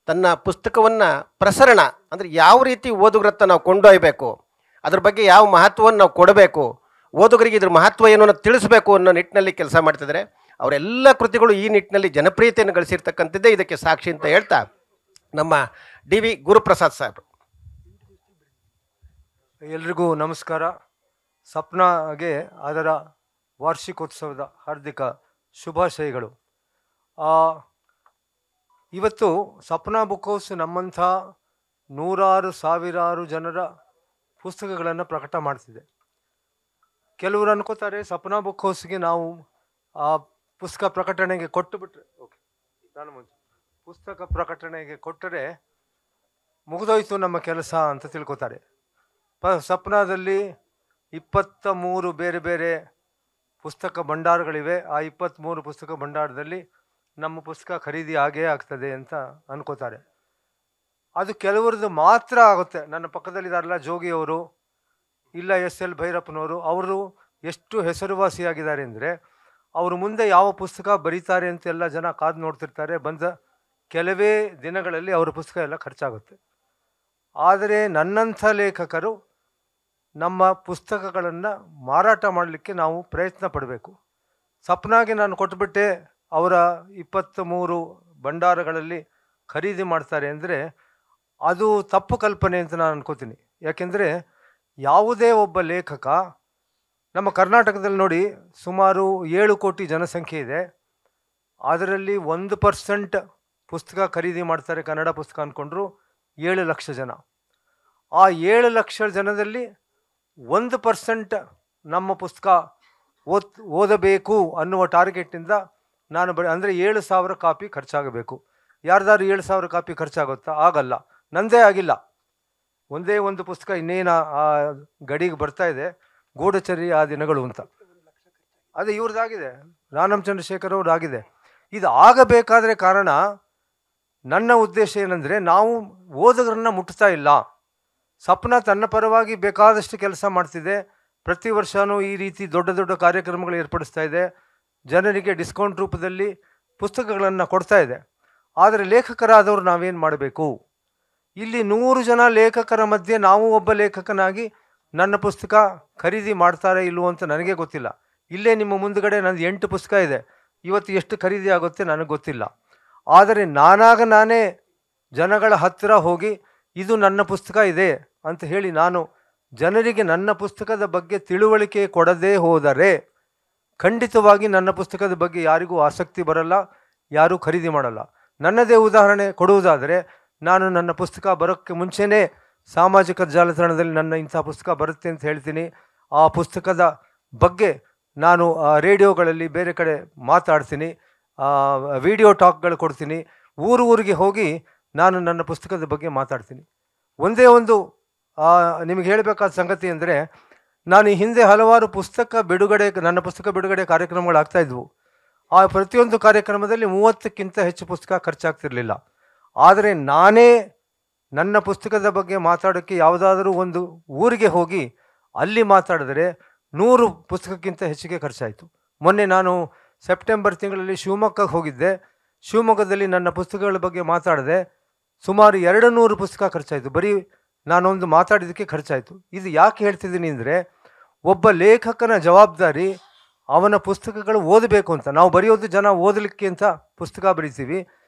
ತನ್ನ ಪುಸ್ತಕವನ್ನು ಪ್ರಸರಣ ಅಂದರೆ ಯಾವ ರೀತಿ ಓದುಗರತ್ತ ನಾವು ಕೊಂಡೊಯ್ಯಬೇಕು, ಅದ್ರ ಬಗ್ಗೆ ಯಾವ ಮಹತ್ವವನ್ನು ನಾವು ಕೊಡಬೇಕು, ಓದುಗರಿಗೆ ಇದ್ರ ಮಹತ್ವ ಏನು ಅನ್ನೋದು ತಿಳಿಸಬೇಕು ಅನ್ನೋ ನಿಟ್ಟಿನಲ್ಲಿ ಕೆಲಸ ಮಾಡ್ತಿದ್ದಾರೆ. ಅವರೆಲ್ಲ ಕೃತಿಗಳು ಈ ನಿಟ್ಟಿನಲ್ಲಿ ಜನಪ್ರಿಯತೆಯನ್ನು ಗಳಿಸಿರ್ತಕ್ಕಂಥದ್ದೇ ಇದಕ್ಕೆ ಸಾಕ್ಷಿ ಅಂತ ಹೇಳ್ತಾ, ನಮ್ಮ DV ಗುರುಪ್ರಸಾದ್ ಸಾಹೇಬರು. ಎಲ್ರಿಗೂ ನಮಸ್ಕಾರ. ಸಪ್ನಾಗೆ ಅದರ ವಾರ್ಷಿಕೋತ್ಸವದ ಹಾರ್ದಿಕ ಶುಭಾಶಯಗಳು. ಇವತ್ತು ಸಪ್ನಾ ಬುಕ್ ಹೌಸ್ ನಮ್ಮಂಥ ನೂರಾರು ಸಾವಿರಾರು ಜನರ ಪುಸ್ತಕಗಳನ್ನು ಪ್ರಕಟ ಮಾಡ್ತಿದೆ. ಕೆಲವರು ಅನ್ಕೋತಾರೆ ಸಪ್ನಾ ಬುಕ್ ಹೌಸ್ಗೆ ನಾವು ಆ ಪುಸ್ತಕ ಪ್ರಕಟಣೆಗೆ ಕೊಟ್ಟುಬಿಟ್ರೆ, ಓಕೆ ನಾನು ಮುಂಚೆ ಪುಸ್ತಕ ಪ್ರಕಟಣೆಗೆ ಕೊಟ್ಟರೆ ಮುಗಿದೋಯ್ತು ನಮ್ಮ ಕೆಲಸ ಅಂತ ತಿಳ್ಕೊತಾರೆ. ಸಪ್ನಾದಲ್ಲಿ 23 ಬೇರೆ ಬೇರೆ ಪುಸ್ತಕ ಭಂಡಾರಗಳಿವೆ. ಆ 23 ಪುಸ್ತಕ ಭಂಡಾರದಲ್ಲಿ ನಮ್ಮ ಪುಸ್ತಕ ಖರೀದಿ ಆಗೇ ಆಗ್ತದೆ ಅಂತ ಅನ್ಕೋತಾರೆ. ಅದು ಕೆಲವ್ರದ್ದು ಮಾತ್ರ ಆಗುತ್ತೆ. ನನ್ನ ಪಕ್ಕದಲ್ಲಿದ್ದಾರಲ್ಲ ಜೋಗಿಯವರು, ಇಲ್ಲ SL ಭೈರಪ್ಪನವರು, ಅವರು ಎಷ್ಟು ಹೆಸರುವಾಸಿಯಾಗಿದ್ದಾರೆ ಅಂದರೆ, ಅವರು ಮುಂದೆ ಯಾವ ಪುಸ್ತಕ ಬರೀತಾರೆ ಅಂತೆಲ್ಲ ಜನ ಕಾದು ನೋಡ್ತಿರ್ತಾರೆ. ಬಂದ ಕೆಲವೇ ದಿನಗಳಲ್ಲಿ ಅವರ ಪುಸ್ತಕ ಎಲ್ಲ ಖರ್ಚಾಗುತ್ತೆ. ಆದರೆ ನನ್ನಂಥ ಲೇಖಕರು ನಮ್ಮ ಪುಸ್ತಕಗಳನ್ನು ಮಾರಾಟ ಮಾಡಲಿಕ್ಕೆ ನಾವು ಪ್ರಯತ್ನ ಪಡಬೇಕು. ಸಪ್ನಾಗೆ ನಾನು ಕೊಟ್ಬಿಟ್ಟೆ ಅವರ 23 ಭಂಡಾರಗಳಲ್ಲಿ ಖರೀದಿ ಮಾಡ್ತಾರೆ ಅಂದರೆ ಅದು ತಪ್ಪು ಕಲ್ಪನೆ ಅಂತ ನಾನು ಅನ್ಕೋತೀನಿ. ಯಾಕೆಂದರೆ ಯಾವುದೇ ಒಬ್ಬ ಲೇಖಕ, ನಮ್ಮ ಕರ್ನಾಟಕದಲ್ಲಿ ನೋಡಿ ಸುಮಾರು 7 ಕೋಟಿ ಜನಸಂಖ್ಯೆ ಇದೆ. ಅದರಲ್ಲಿ 1% ಪುಸ್ತಕ ಖರೀದಿ ಮಾಡ್ತಾರೆ ಕನ್ನಡ ಪುಸ್ತಕ ಅಂದ್ಕೊಂಡ್ರು 7 ಲಕ್ಷ ಜನ. ಆ 7 ಲಕ್ಷ ಜನದಲ್ಲಿ 1% ನಮ್ಮ ಪುಸ್ತಕ ಓದಬೇಕು ಅನ್ನುವ ಟಾರ್ಗೆಟಿಂದ ನಾನು ಅಂದರೆ 7,000 ಕಾಪಿ ಖರ್ಚಾಗಬೇಕು. ಯಾರ್ದಾದ್ರು 7,000 ಕಾಪಿ ಖರ್ಚಾಗುತ್ತಾ? ಆಗಲ್ಲ. ನನ್ನದೇ ಆಗಿಲ್ಲ. ಒಂದೇ ಒಂದು ಪುಸ್ತಕ ಇನ್ನೇನು ಆ ಗಡಿಗೆ ಬರ್ತಾ ಇದೆ, ಗೂಢಚರ್ಯ ಆ ದಿನಗಳು ಅಂತ. ಅದು ಇವ್ರದ್ದಾಗಿದೆ, ರಾನಮ್ ಚಂದ್ರಶೇಖರ್ ಅವ್ರದ್ದಾಗಿದೆ. ಇದು ಆಗಬೇಕಾದ್ರೆ ಕಾರಣ, ನನ್ನ ಉದ್ದೇಶ ಏನಂದರೆ, ನಾವು ಓದುಗರನ್ನ ಮುಟ್ತಾ ಇಲ್ಲ. ಸಪ್ನ ತನ್ನ ಪರವಾಗಿ ಬೇಕಾದಷ್ಟು ಕೆಲಸ ಮಾಡ್ತಿದೆ. ಪ್ರತಿ ವರ್ಷವೂ ಈ ರೀತಿ ದೊಡ್ಡ ದೊಡ್ಡ ಕಾರ್ಯಕ್ರಮಗಳು ಏರ್ಪಡಿಸ್ತಾ ಇದೆ. ಜನರಿಗೆ ಡಿಸ್ಕೌಂಟ್ ರೂಪದಲ್ಲಿ ಪುಸ್ತಕಗಳನ್ನು ಕೊಡ್ತಾ ಇದೆ. ಆದರೆ ಲೇಖಕರಾದವರು ನಾವೇನು ಮಾಡಬೇಕು? ಇಲ್ಲಿ 100 ಜನ ಲೇಖಕರ ಮಧ್ಯೆ ನಾವು ಒಬ್ಬ ಲೇಖಕನಾಗಿ ನನ್ನ ಪುಸ್ತಕ ಖರೀದಿ ಮಾಡ್ತಾರೆ ಇಲ್ವೋ ಅಂತ ನನಗೆ ಗೊತ್ತಿಲ್ಲ. ಇಲ್ಲೇ ನಿಮ್ಮ ಮುಂದುಗಡೆ ನಂದು 8 ಪುಸ್ತಕ ಇದೆ. ಇವತ್ತು ಎಷ್ಟು ಖರೀದಿ ಆಗುತ್ತೆ ನನಗೆ ಗೊತ್ತಿಲ್ಲ. ಆದರೆ ನಾನೇ ಜನಗಳ ಹತ್ತಿರ ಹೋಗಿ ಇದು ನನ್ನ ಪುಸ್ತಕ ಇದೆ ಅಂತ ಹೇಳಿ ನಾನು ಜನರಿಗೆ ನನ್ನ ಪುಸ್ತಕದ ಬಗ್ಗೆ ತಿಳುವಳಿಕೆ ಕೊಡದೇ ಹೋದರೆ ಖಂಡಿತವಾಗಿ ನನ್ನ ಪುಸ್ತಕದ ಬಗ್ಗೆ ಯಾರಿಗೂ ಆಸಕ್ತಿ ಬರಲ್ಲ, ಯಾರೂ ಖರೀದಿ ಮಾಡಲ್ಲ. ನನ್ನದೇ ಉದಾಹರಣೆ ಕೊಡುವುದಾದರೆ, ನಾನು ನನ್ನ ಪುಸ್ತಕ ಬರೋಕ್ಕೆ ಮುಂಚೆನೇ ಸಾಮಾಜಿಕ ಜಾಲತಾಣದಲ್ಲಿ ನನ್ನ ಇಂಥ ಪುಸ್ತಕ ಬರುತ್ತೆ ಅಂತ ಹೇಳ್ತೀನಿ. ಆ ಪುಸ್ತಕದ ಬಗ್ಗೆ ನಾನು ರೇಡಿಯೋಗಳಲ್ಲಿ ಬೇರೆ ಕಡೆ ಮಾತಾಡ್ತೀನಿ, ವಿಡಿಯೋ ಟಾಕ್ಗಳು ಕೊಡ್ತೀನಿ. ಊರಿಗೆ ಹೋಗಿ ನಾನು ನನ್ನ ಪುಸ್ತಕದ ಬಗ್ಗೆ ಮಾತಾಡ್ತೀನಿ. ಒಂದೇ ಒಂದು ನಿಮಗೆ ಹೇಳಬೇಕಾದ ಸಂಗತಿ ಅಂದರೆ, ನಾನು ಈ ಹಿಂದೆ ಹಲವಾರು ನನ್ನ ಪುಸ್ತಕ ಬಿಡುಗಡೆ ಕಾರ್ಯಕ್ರಮಗಳಾಗ್ತಾಯಿದ್ವು. ಆ ಪ್ರತಿಯೊಂದು ಕಾರ್ಯಕ್ರಮದಲ್ಲಿ 30ಕ್ಕಿಂತ ಹೆಚ್ಚು ಪುಸ್ತಕ ಖರ್ಚಾಗ್ತಿರಲಿಲ್ಲ. ಆದರೆ ನಾನೇ ನನ್ನ ಪುಸ್ತಕದ ಬಗ್ಗೆ ಮಾತಾಡೋಕ್ಕೆ ಯಾವುದಾದ್ರೂ ಒಂದು ಊರಿಗೆ ಹೋಗಿ ಅಲ್ಲಿ ಮಾತಾಡಿದ್ರೆ 100 ಪುಸ್ತಕಕ್ಕಿಂತ ಹೆಚ್ಚಿಗೆ ಖರ್ಚಾಯಿತು. ಮೊನ್ನೆ ನಾನು ಸೆಪ್ಟೆಂಬರ್ ತಿಂಗಳಲ್ಲಿ ಶಿವಮೊಗ್ಗಕ್ಕೆ ಹೋಗಿದ್ದೆ. ಶಿವಮೊಗ್ಗದಲ್ಲಿ ನನ್ನ ಪುಸ್ತಕಗಳ ಬಗ್ಗೆ ಮಾತಾಡಿದೆ. ಸುಮಾರು 200 ಪುಸ್ತಕ ಖರ್ಚಾಯಿತು. ಬರೀ ನಾನೊಂದು ಮಾತಾಡಿದ್ದಕ್ಕೆ ಖರ್ಚಾಯಿತು. ಇದು ಯಾಕೆ ಹೇಳ್ತಿದ್ದೀನಿ ಅಂದರೆ, ಒಬ್ಬ ಲೇಖಕನ ಜವಾಬ್ದಾರಿ ಅವನ ಪುಸ್ತಕಗಳು ಓದಬೇಕು ಅಂತ. ನಾವು ಬರೆಯೋದು ಜನ ಓದಲಿಕ್ಕೆ ಅಂತ ಪುಸ್ತಕ ಬರೀತೀವಿ.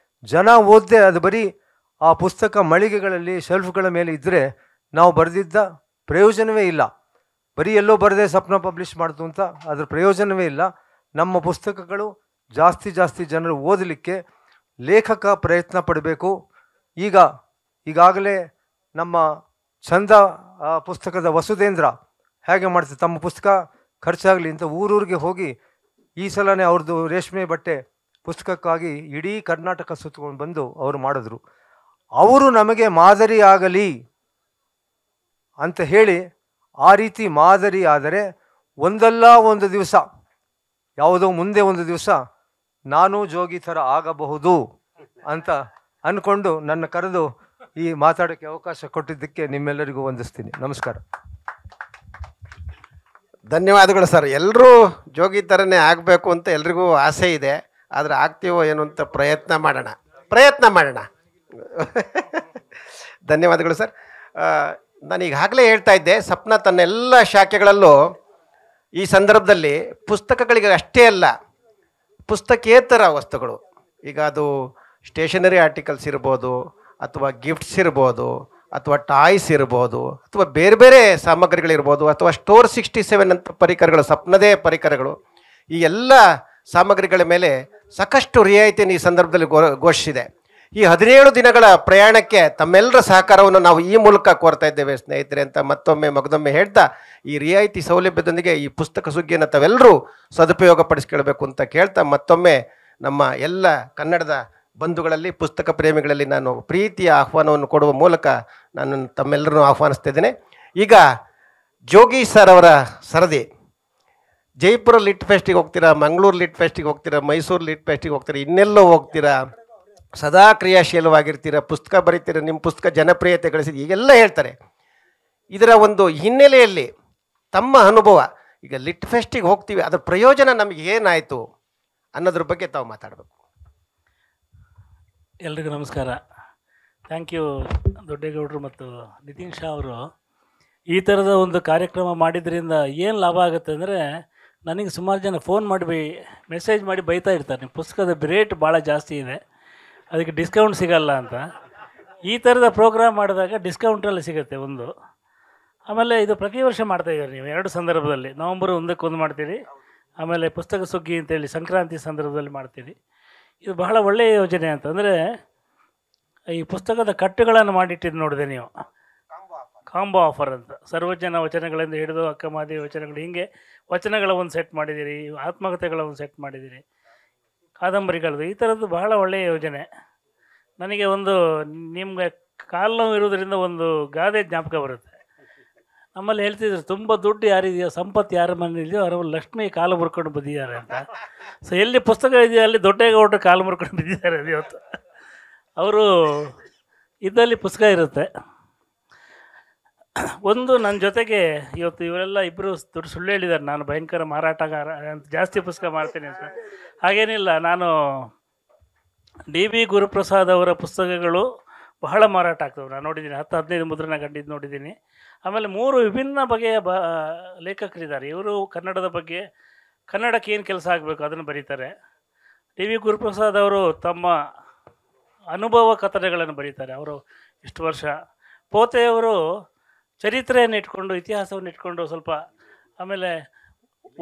ಜನ ಓದದೆ ಅದು ಬರೀ ಆ ಪುಸ್ತಕ ಮಳಿಗೆಗಳಲ್ಲಿ ಶೆಲ್ಫ್ಗಳ ಮೇಲೆ ಇದ್ದರೆ ನಾವು ಬರೆದಿದ್ದ ಪ್ರಯೋಜನವೇ ಇಲ್ಲ. ಬರೀ ಎಲ್ಲೋ ಬರದೆ ಸಪ್ನ ಪಬ್ಲಿಷ್ ಮಾಡ್ತು ಅಂತ ಅದ್ರ ಪ್ರಯೋಜನವೇ ಇಲ್ಲ. ನಮ್ಮ ಪುಸ್ತಕಗಳು ಜಾಸ್ತಿ ಜನರು ಓದಲಿಕ್ಕೆ ಲೇಖಕ ಪ್ರಯತ್ನ ಪಡಬೇಕು. ಈಗಾಗಲೇ ನಮ್ಮ ಚಂದ ಪುಸ್ತಕದ ವಸುಧೇಂದ್ರ ಹೇಗೆ ಮಾಡ್ತಾರೆ, ತಮ್ಮ ಪುಸ್ತಕ ಖರ್ಚಾಗಲಿ ಅಂತ ಊರಿಗೆ ಹೋಗಿ ಈ ಸಲನೇ ಅವ್ರದ್ದು ರೇಷ್ಮೆ ಬಟ್ಟೆ ಪುಸ್ತಕಕ್ಕಾಗಿ ಇಡೀ ಕರ್ನಾಟಕ ಸುತ್ತಕೊಂಡು ಬಂದು ಅವರು ಮಾಡಿದ್ರು. ಅವರು ನಮಗೆ ಮಾದರಿ ಆಗಲಿ ಅಂತ ಹೇಳಿ, ಆ ರೀತಿ ಮಾದರಿ ಆದರೆ ಒಂದಲ್ಲ ಒಂದು ದಿವಸ, ಯಾವುದೋ ಮುಂದೆ ಒಂದು ದಿವಸ ನಾನು ಜೋಗಿ ಥರ ಆಗಬಹುದು ಅಂತ ಅಂದ್ಕೊಂಡು ನನ್ನ ಕರೆದು ಈ ಮಾತಾಡೋಕ್ಕೆ ಅವಕಾಶ ಕೊಟ್ಟಿದ್ದಕ್ಕೆ ನಿಮ್ಮೆಲ್ಲರಿಗೂ ವಂದಿಸ್ತೀನಿ. ನಮಸ್ಕಾರ. ಧನ್ಯವಾದಗಳು ಸರ್. ಎಲ್ಲರೂ ಜೋಗಿ ಥರನೇ ಆಗಬೇಕು ಅಂತ ಎಲ್ರಿಗೂ ಆಸೆ ಇದೆ. ಆದರೆ ಆಗ್ತೀವೋ ಏನು ಅಂತ ಪ್ರಯತ್ನ ಮಾಡೋಣ. ಧನ್ಯವಾದಗಳು ಸರ್. ನಾನು ಈಗಾಗಲೇ ಹೇಳ್ತಾ ಇದ್ದೆ, ಸಪ್ನ ತನ್ನೆಲ್ಲ ಶಾಖೆಗಳಲ್ಲೂ ಈ ಸಂದರ್ಭದಲ್ಲಿ ಪುಸ್ತಕಗಳಿಗೆ ಅಷ್ಟೇ ಅಲ್ಲ, ಪುಸ್ತಕೇತರ ವಸ್ತುಗಳು, ಈಗ ಅದು ಸ್ಟೇಷನರಿ ಆರ್ಟಿಕಲ್ಸ್ ಇರ್ಬೋದು, ಅಥವಾ ಗಿಫ್ಟ್ಸ್ ಇರ್ಬೋದು, ಅಥವಾ ಟಾಯ್ಸ್ ಇರ್ಬೋದು, ಅಥವಾ ಬೇರೆ ಬೇರೆ ಸಾಮಗ್ರಿಗಳಿರ್ಬೋದು, ಅಥವಾ ಸ್ಟೋರ್ 67 ಅಂತ ಪರಿಕರಗಳು, ಸಪ್ನದೇ ಪರಿಕರಗಳು, ಈ ಎಲ್ಲ ಸಾಮಗ್ರಿಗಳ ಮೇಲೆ ಸಾಕಷ್ಟು ರಿಯಾಯಿತಿಯನ್ನು ಈ ಸಂದರ್ಭದಲ್ಲಿ ಘೋಷಿಸಿದೆ. ಈ 17 ದಿನಗಳ ಪ್ರಯಾಣಕ್ಕೆ ತಮ್ಮೆಲ್ಲರ ಸಹಕಾರವನ್ನು ನಾವು ಈ ಮೂಲಕ ಕೋರ್ತಾ ಇದ್ದೇವೆ ಸ್ನೇಹಿತರೆ ಅಂತ ಮಗದೊಮ್ಮೆ ಹೇಳ್ತಾ, ಈ ರಿಯಾಯಿತಿ ಸೌಲಭ್ಯದೊಂದಿಗೆ ಈ ಪುಸ್ತಕ ಸುಗ್ಗಿಯನ್ನು ತಾವೆಲ್ಲರೂ ಸದುಪಯೋಗ ಪಡಿಸ್ಕೊಳ್ಬೇಕು ಅಂತ ಕೇಳ್ತಾ, ಮತ್ತೊಮ್ಮೆ ನಮ್ಮ ಎಲ್ಲ ಕನ್ನಡದ ಬಂಧುಗಳಲ್ಲಿ, ಪುಸ್ತಕ ಪ್ರೇಮಿಗಳಲ್ಲಿ ನಾನು ಪ್ರೀತಿಯ ಆಹ್ವಾನವನ್ನು ಕೊಡುವ ಮೂಲಕ ನಾನು ತಮ್ಮೆಲ್ಲರನ್ನು ಆಹ್ವಾನಿಸ್ತಾ ಇದ್ದೇನೆ. ಈಗ ಜೋಗಿ ಸರ್ ಅವರ ಸರದಿ. ಜೈಪುರ ಲಿಟ್ ಫೆಸ್ಟಿಗೆ ಹೋಗ್ತೀರಾ, ಮಂಗಳೂರು ಲಿಟ್ ಫೆಸ್ಟಿಗೆ ಹೋಗ್ತೀರಾ, ಮೈಸೂರು ಲಿಟ್ ಫೆಸ್ಟಿಗೆ ಹೋಗ್ತೀರಾ, ಇನ್ನೆಲ್ಲೋ ಹೋಗ್ತೀರಾ, ಸದಾ ಕ್ರಿಯಾಶೀಲವಾಗಿರ್ತೀರ, ಪುಸ್ತಕ ಬರೀತೀರ, ನಿಮ್ಮ ಪುಸ್ತಕ ಜನಪ್ರಿಯತೆ ಗಳಿಸಿದ ಈಗೆಲ್ಲ ಹೇಳ್ತಾರೆ. ಇದರ ಒಂದು ಹಿನ್ನೆಲೆಯಲ್ಲಿ ತಮ್ಮ ಅನುಭವ, ಈಗ ಲಿಟ್ ಫೆಸ್ಟಿಗೆ ಹೋಗ್ತೀವಿ, ಅದರ ಪ್ರಯೋಜನ ನಮಗೆ ಏನಾಯಿತು ಅನ್ನೋದ್ರ ಬಗ್ಗೆ ತಾವು ಮಾತಾಡಬೇಕು. ಎಲ್ರಿಗೂ ನಮಸ್ಕಾರ. ಥ್ಯಾಂಕ್ ಯು ದೊಡ್ಡೇಗೌಡರು ಮತ್ತು ನಿತಿನ್ ಶಾ ಅವರು. ಈ ಥರದ ಒಂದು ಕಾರ್ಯಕ್ರಮ ಮಾಡಿದ್ರಿಂದ ಏನು ಲಾಭ ಆಗುತ್ತೆ ಅಂದರೆ, ನನಗೆ ಸುಮಾರು ಜನ ಫೋನ್ ಮಾಡಿ ಮೆಸೇಜ್ ಮಾಡಿ ಬೈತಾ ಇರ್ತಾರೆ, ನಿಮ್ಮ ಪುಸ್ತಕದ ರೇಟ್ ಭಾಳ ಜಾಸ್ತಿ ಇದೆ, ಅದಕ್ಕೆ ಡಿಸ್ಕೌಂಟ್ ಸಿಗಲ್ಲ ಅಂತ. ಈ ಥರದ ಪ್ರೋಗ್ರಾಮ್ ಮಾಡಿದಾಗ ಡಿಸ್ಕೌಂಟಲ್ಲಿ ಸಿಗುತ್ತೆ ಒಂದು. ಆಮೇಲೆ ಇದು ಪ್ರತಿ ವರ್ಷ ಮಾಡ್ತಾಯಿದ್ದಾರೆ ನೀವು 2 ಸಂದರ್ಭದಲ್ಲಿ, ನವಂಬರ್ 1ಕ್ಕೆ ಮಾಡ್ತೀರಿ, ಆಮೇಲೆ ಪುಸ್ತಕ ಸುಗ್ಗಿ ಅಂತೇಳಿ ಸಂಕ್ರಾಂತಿ ಸಂದರ್ಭದಲ್ಲಿ ಮಾಡ್ತೀರಿ. ಇದು ಬಹಳ ಒಳ್ಳೆಯ ಯೋಜನೆ ಅಂತಂದರೆ, ಈ ಪುಸ್ತಕದ ಕಟ್ಟುಗಳನ್ನು ಮಾಡಿಟ್ಟಿದ್ದು ನೋಡಿದೆ ನೀವು, ಕಾಂಬೋ ಆಫರ್ ಅಂತ. ಸರ್ವಜನ ವಚನಗಳಿಂದ ಹಿಡಿದು ಅಕ್ಕಮಾದಿ ವಚನಗಳು, ಹೀಗೆ ವಚನಗಳ ಒಂದು ಸೆಟ್ ಮಾಡಿದ್ದೀರಿ, ಆತ್ಮಕಥೆಗಳ ಒಂದು ಸೆಟ್ ಮಾಡಿದ್ದೀರಿ, ಕಾದಂಬರಿಗಳದ್ದು. ಈ ಥರದ್ದು ಬಹಳ ಒಳ್ಳೆಯ ಯೋಜನೆ. ನನಗೆ ಒಂದು ನಿಮಗೆ ಕಾಲು ನೋವು ಇರೋದ್ರಿಂದ ಒಂದು ಗಾದೆ ಜ್ಞಾಪಕ ಬರುತ್ತೆ. ನಮ್ಮಲ್ಲಿ ಹೇಳ್ತಿದ್ರು, ತುಂಬ ದುಡ್ಡು ಯಾರಿದೆಯೋ, ಸಂಪತ್ತು ಯಾರ ಮನೆಯಲ್ಲಿದೆಯೋ ಅವರು ಲಕ್ಷ್ಮಿ ಕಾಲು ಮುರ್ಕೊಂಡು ಬಿದ್ದಿದ್ದಾರೆ ಅಂತ. ಸೊ ಎಲ್ಲಿ ಪುಸ್ತಕ ಇದೆಯೋ ಅಲ್ಲಿ ದೊಡ್ಡೇಗೌಡರು ಕಾಲು ಮುರ್ಕೊಂಡು ಬಿದ್ದಿದ್ದಾರೆ ಅದು ಇವತ್ತು. ಅವರು ಇದ್ದಲ್ಲಿ ಪುಸ್ತಕ ಇರುತ್ತೆ. ಒಂದು ನನ್ನ ಜೊತೆಗೆ ಇವತ್ತು ಇವರೆಲ್ಲ ಇಬ್ಬರು ದುಡ್ಡು ಸುಳ್ಳು ಹೇಳಿದ್ದಾರೆ, ನಾನು ಭಯಂಕರ ಮಾರಾಟಗಾರ ಅಂತ, ಜಾಸ್ತಿ ಪುಸ್ತಕ ಮಾಡ್ತೀನಿ ಅಂತ. ಹಾಗೇನಿಲ್ಲ, ನಾನು DB ಗುರುಪ್ರಸಾದ್ ಅವರ ಪುಸ್ತಕಗಳು ಬಹಳ ಮಾರಾಟ ಆಗ್ತವೆ. ನಾನು ನೋಡಿದ್ದೀನಿ, 10-15 ಮುದ್ರಣ ಕಂಡಿದ್ದು ನೋಡಿದ್ದೀನಿ. ಆಮೇಲೆ 3 ವಿಭಿನ್ನ ಬಗೆಯ ಲೇಖಕರಿದ್ದಾರೆ. ಇವರು ಕನ್ನಡದ ಬಗ್ಗೆ, ಕನ್ನಡಕ್ಕೆ ಏನು ಕೆಲಸ ಆಗಬೇಕು ಅದನ್ನು ಬರೀತಾರೆ. DB ಗುರುಪ್ರಸಾದ್ ಅವರು ತಮ್ಮ ಅನುಭವ ಕಥನಗಳನ್ನು ಬರೀತಾರೆ. ಅವರು ಇಷ್ಟು ವರ್ಷ. ಪೋತೆಯವರು ಚರಿತ್ರೆಯನ್ನು ಇಟ್ಕೊಂಡು, ಇತಿಹಾಸವನ್ನು ಇಟ್ಕೊಂಡು ಸ್ವಲ್ಪ, ಆಮೇಲೆ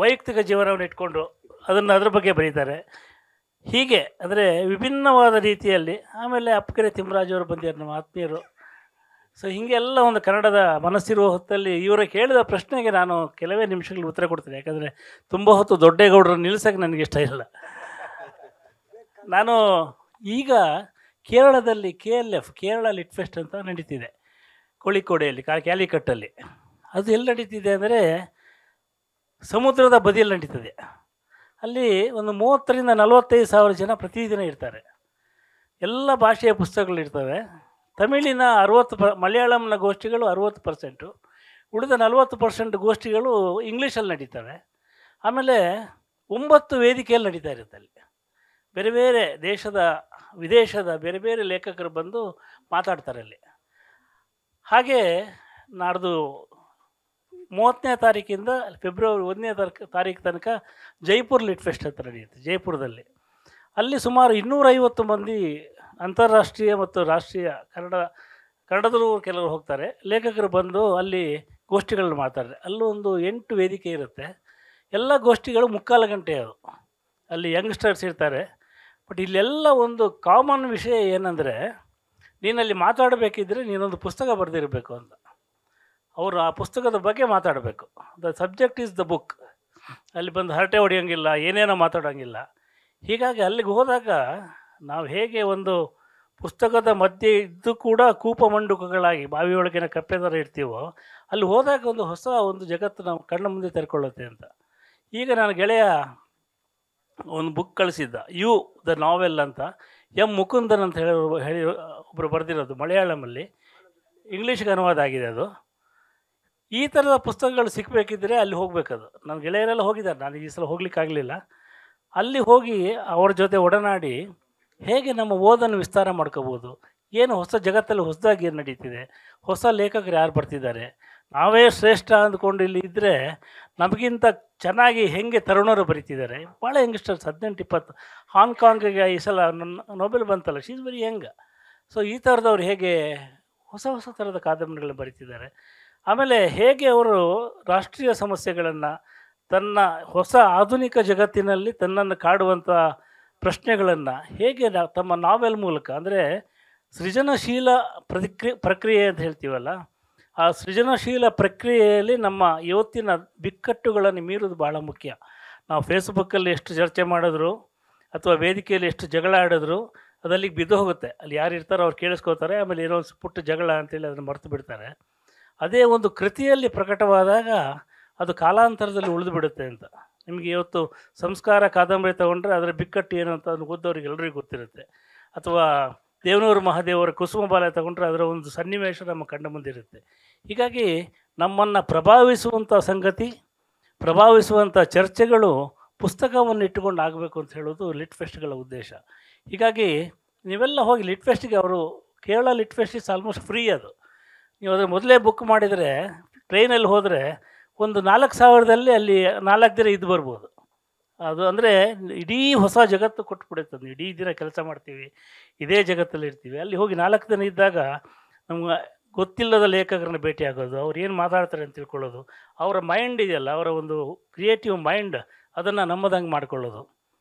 ವೈಯಕ್ತಿಕ ಜೀವನವನ್ನು ಇಟ್ಕೊಂಡು ಅದರ ಬಗ್ಗೆ ಬರೀತಾರೆ. ಹೀಗೆ ಅಂದರೆ ವಿಭಿನ್ನವಾದ ರೀತಿಯಲ್ಲಿ. ಆಮೇಲೆ ಅಪ್ಪಗೆರೆ ತಿಮ್ಮರಾಜವರು ಬಂದಿದ್ದಾರೆ, ನಮ್ಮ ಆತ್ಮೀಯರು. ಸೊ ಹೀಗೆಲ್ಲ ಒಂದು ಕನ್ನಡದ ಮನಸ್ಸಿರುವ ಹೊತ್ತಲ್ಲಿ ಇವರು ಕೇಳಿದ ಪ್ರಶ್ನೆಗೆ ನಾನು ಕೆಲವೇ ನಿಮಿಷಗಳು ಉತ್ತರ ಕೊಡ್ತೀನಿ. ಯಾಕಂದರೆ ತುಂಬ ಹೊತ್ತು ದೊಡ್ಡೇಗೌಡರನ್ನು ನಿಲ್ಲಿಸೋಕ್ಕೆ ನನಗೆ ಇಷ್ಟ ಇಲ್ಲ. ನಾನು ಈಗ ಕೇರಳದಲ್ಲಿ KLF, ಕೇರಳ ಲಿಟ್ ಫೆಸ್ಟ್ ಅಂತ ನಡೀತಿದೆ ಕೋಳಿಕೋಡೆಯಲ್ಲಿ, ಕ್ಯಾಲಿಕಟ್ಟಲ್ಲಿ. ಅದು ಎಲ್ಲಿ ನಡೀತಿದೆ ಅಂದರೆ ಸಮುದ್ರದ ಬದಿಯಲ್ಲಿ ನಡೀತದೆ. ಅಲ್ಲಿ ಒಂದು 30,000-45 ಸಾವಿರ ಜನ ಪ್ರತಿದಿನ ಇರ್ತಾರೆ. ಎಲ್ಲ ಭಾಷೆಯ ಪುಸ್ತಕಗಳಿರ್ತವೆ. ತಮಿಳಿನ 60%, ಮಲಯಾಳಂನ ಗೋಷ್ಠಿಗಳು 60%, ಉಳಿದ 40% ಗೋಷ್ಠಿಗಳು ಇಂಗ್ಲೀಷಲ್ಲಿ ನಡೀತವೆ. ಆಮೇಲೆ 9 ವೇದಿಕೆಯಲ್ಲಿ ನಡೀತಾ ಇರುತ್ತೆ. ಅಲ್ಲಿ ಬೇರೆ ಬೇರೆ ದೇಶದ, ವಿದೇಶದ ಬೇರೆ ಬೇರೆ ಲೇಖಕರು ಬಂದು ಮಾತಾಡ್ತಾರೆ ಅಲ್ಲಿ. ಹಾಗೆ ನಾಡ್ದು 30ನೇ ತಾರೀಕಿಂದ ಫೆಬ್ರವರಿ 1ನೇ ತಾರೀಕು ತನಕ ಜೈಪುರ್ ಲಿಟ್ ಫೆಸ್ಟ್ ಅಂತ ನಡೆಯುತ್ತೆ, ಜೈಪುರದಲ್ಲಿ. ಅಲ್ಲಿ ಸುಮಾರು 250 ಮಂದಿ ಅಂತಾರಾಷ್ಟ್ರೀಯ ಮತ್ತು ರಾಷ್ಟ್ರೀಯ ಕನ್ನಡದಲ್ಲೂ ಕೆಲವರು ಹೋಗ್ತಾರೆ, ಲೇಖಕರು ಬಂದು ಅಲ್ಲಿ ಗೋಷ್ಠಿಗಳನ್ನ ಮಾಡ್ತಾರೆ. ಅಲ್ಲೂ ಒಂದು 8 ವೇದಿಕೆ ಇರುತ್ತೆ. ಎಲ್ಲ ಗೋಷ್ಠಿಗಳು 3/4 ಗಂಟೆ ಅದು. ಅಲ್ಲಿ ಯಂಗ್ಸ್ಟರ್ಸ್ ಇರ್ತಾರೆ. ಬಟ್ ಇಲ್ಲೆಲ್ಲ ಒಂದು ಕಾಮನ್ ವಿಷಯ ಏನಂದರೆ, ನೀನಲ್ಲಿ ಮಾತಾಡಬೇಕಿದ್ರೆ ನೀನೊಂದು ಪುಸ್ತಕ ಬರೆದಿರಬೇಕು ಅಂತ. ಅವರು ಆ ಪುಸ್ತಕದ ಬಗ್ಗೆ ಮಾತಾಡಬೇಕು. The subject is the book. ಅಲ್ಲಿ ಬಂದು ಹರಟೆ ಹೊಡೆಯೋಂಗಿಲ್ಲ, ಏನೇನೋ ಮಾತಾಡೋಂಗಿಲ್ಲ. ಹೀಗಾಗಿ ಅಲ್ಲಿಗೆ ಹೋದಾಗ ನಾವು ಹೇಗೆ ಒಂದು ಪುಸ್ತಕದ ಮಧ್ಯೆ ಇದ್ದು ಕೂಡ ಕೂಪಮಂಡುಕಗಳಾಗಿ ಬಾವಿಯೊಳಗಿನ ಕಪ್ಪೆ ಥರ ಇರ್ತೀವೋ, ಅಲ್ಲಿ ಹೋದಾಗ ಒಂದು ಹೊಸ ಒಂದು ಜಗತ್ತು ನಾವು ಕಣ್ಣ ಮುಂದೆ ತೆರ್ಕೊಳ್ಳುತ್ತೆ ಅಂತ. ಈಗ ನಾನು ಗೆಳೆಯ ಒಂದು ಬುಕ್ ಕಳಿಸಿದ್ದ, ಯು ದ ನಾವೆಲ್ ಅಂತ, ಮುಕುಂದನ್ ಅಂತ ಹೇಳಿ ಒಬ್ಬರು ಬರೆದಿರೋದು, ಮಲಯಾಳಮಲ್ಲಿ, ಇಂಗ್ಲೀಷ್ಗೆ ಅನುವಾದ ಆಗಿದೆ ಅದು. ಈ ಥರದ ಪುಸ್ತಕಗಳು ಸಿಕ್ಕಬೇಕಿದ್ರೆ ಅಲ್ಲಿ ಹೋಗಬೇಕದು. ನನ್ನ ಗೆಳೆಯರೆಲ್ಲ ಹೋಗಿದ್ದಾರೆ, ನಾನು ಈ ಸಲ ಹೋಗ್ಲಿಕ್ಕಾಗಲಿಲ್ಲ. ಅಲ್ಲಿ ಹೋಗಿ ಅವ್ರ ಜೊತೆ ಒಡನಾಡಿ ಹೇಗೆ ನಮ್ಮ ಓದನ್ನು ವಿಸ್ತಾರ ಮಾಡ್ಕೋಬೋದು, ಏನು ಹೊಸ ಜಗತ್ತಲ್ಲಿ ಹೊಸದಾಗಿ ಏನು ನಡೀತಿದೆ, ಹೊಸ ಲೇಖಕರು ಯಾರು ಬರ್ತಿದ್ದಾರೆ, ನಾವೇ ಶ್ರೇಷ್ಠ ಅಂದ್ಕೊಂಡು ಇಲ್ಲಿ ಇದ್ದರೆ ನಮಗಿಂತ ಚೆನ್ನಾಗಿ ಹೇಗೆ ತರುಣರು ಬರೀತಿದ್ದಾರೆ. ಭಾಳ ಯಂಗ್ಸ್ಟರ್ಸ್ 18-20. ಹಾಂಗ್ಕಾಂಗಿಗೆ ಈ ಸಲ ನೊಬೆಲ್ ಬಂತಲ್ಲ, she is very Young. So ಈ ಥರದವ್ರು ಹೇಗೆ ಹೊಸ ಹೊಸ ಥರದ ಕಾದಂಬರಿಗಳನ್ನ ಬರೀತಿದ್ದಾರೆ. ಆಮೇಲೆ ಹೇಗೆ ಅವರು ರಾಷ್ಟ್ರೀಯ ಸಮಸ್ಯೆಗಳನ್ನು, ತನ್ನ ಹೊಸ ಆಧುನಿಕ ಜಗತ್ತಿನಲ್ಲಿ ತನ್ನನ್ನು ಕಾಡುವಂಥ ಪ್ರಶ್ನೆಗಳನ್ನು ಹೇಗೆ ತಮ್ಮ ನಾವೆಲ್ ಮೂಲಕ, ಅಂದರೆ ಸೃಜನಶೀಲ ಪ್ರಕ್ರಿಯೆ ಅಂತ ಹೇಳ್ತೀವಲ್ಲ, ಆ ಸೃಜನಶೀಲ ಪ್ರಕ್ರಿಯೆಯಲ್ಲಿ ನಮ್ಮ ಇವತ್ತಿನ ಬಿಕ್ಕಟ್ಟುಗಳನ್ನು ಮೀರೋದು ಭಾಳ ಮುಖ್ಯ. ನಾವು ಫೇಸ್ಬುಕ್ಕಲ್ಲಿ ಎಷ್ಟು ಚರ್ಚೆ ಮಾಡಿದ್ರು ಅಥವಾ ವೇದಿಕೆಯಲ್ಲಿ ಎಷ್ಟು ಜಗಳ ಆಡಿದ್ರು ಅದಲ್ಲಿಗೆ ಬಿದ್ದು ಹೋಗುತ್ತೆ. ಅಲ್ಲಿ ಯಾರು ಇರ್ತಾರೋ ಅವ್ರು ಕೇಳಿಸ್ಕೋತಾರೆ, ಆಮೇಲೆ ಏನೋ ಒಂದು ಪುಟ್ಟ ಜಗಳ ಅಂತೇಳಿ ಅದನ್ನು ಮರೆತು ಬಿಡ್ತಾರೆ. ಅದೇ ಒಂದು ಕೃತಿಯಲ್ಲಿ ಪ್ರಕಟವಾದಾಗ ಅದು ಕಾಲಾಂತರದಲ್ಲಿ ಉಳಿದು ಬಿಡುತ್ತೆ ಅಂತ. ನಿಮಗೆ ಇವತ್ತು ಸಂಸ್ಕಾರ ಕಾದಂಬರಿ ತೊಗೊಂಡ್ರೆ ಅದರ ಬಿಕ್ಕಟ್ಟು ಏನು ಅಂತ ಅದನ್ನು ಓದೋರಿಗೆ ಎಲ್ಲರಿಗೂ ಗೊತ್ತಿರುತ್ತೆ. ಅಥವಾ ದೇವನೂರು ಮಹಾದೇವರ ಕುಸುಮಬಾಲ ತಗೊಂಡ್ರೆ ಅದರ ಒಂದು ಸನ್ನಿವೇಶ ನಮ್ಮ ಕಣ್ಣ ಮುಂದಿರುತ್ತೆ. ಹೀಗಾಗಿ ನಮ್ಮನ್ನು ಪ್ರಭಾವಿಸುವಂಥ ಸಂಗತಿ, ಪ್ರಭಾವಿಸುವಂಥ ಚರ್ಚೆಗಳು ಪುಸ್ತಕವನ್ನು ಇಟ್ಟುಕೊಂಡು ಆಗಬೇಕು ಅಂತ ಹೇಳೋದು ಲಿಟ್ ಫೆಸ್ಟ್ಗಳ ಉದ್ದೇಶ. ಹೀಗಾಗಿ ನೀವೆಲ್ಲ ಹೋಗಿ ಲಿಟ್ ಫೆಸ್ಟಿಗೆ, ಅವರು Kerala lit fest is almost free. ಅದು ನೀವು ಅದರ ಮೊದಲೇ ಬುಕ್ ಮಾಡಿದರೆ ಟ್ರೈನಲ್ಲಿ ಹೋದರೆ ಒಂದು 4,000ದಲ್ಲಿ ಅಲ್ಲಿ 4 ದಿನ ಇದ್ದು ಬರ್ಬೋದು. ಅದು ಅಂದರೆ ಇಡೀ ಹೊಸ ಜಗತ್ತು ಕೊಟ್ಬಿಡುತ್ತೆ. ಇಡೀ ದಿನ ಕೆಲಸ ಮಾಡ್ತೀವಿ, ಇದೇ ಜಗತ್ತಲ್ಲಿ ಇರ್ತೀವಿ. ಅಲ್ಲಿ ಹೋಗಿ 4 ದಿನ ಇದ್ದಾಗ ನಮ್ಗೆ ಗೊತ್ತಿಲ್ಲದ ಲೇಖಕರನ್ನ ಭೇಟಿ ಆಗೋದು, ಅವ್ರು ಏನು ಮಾತಾಡ್ತಾರೆ ಅಂತ ತಿಳ್ಕೊಳ್ಳೋದು, ಅವರ ಮೈಂಡ್ ಇದೆಯಲ್ಲ, ಅವರ ಒಂದು ಕ್ರಿಯೇಟಿವ್ ಮೈಂಡ್, ಅದನ್ನು ನಮ್ಮದಂಗೆ ಮಾಡ್ಕೊಳ್ಳೋದು,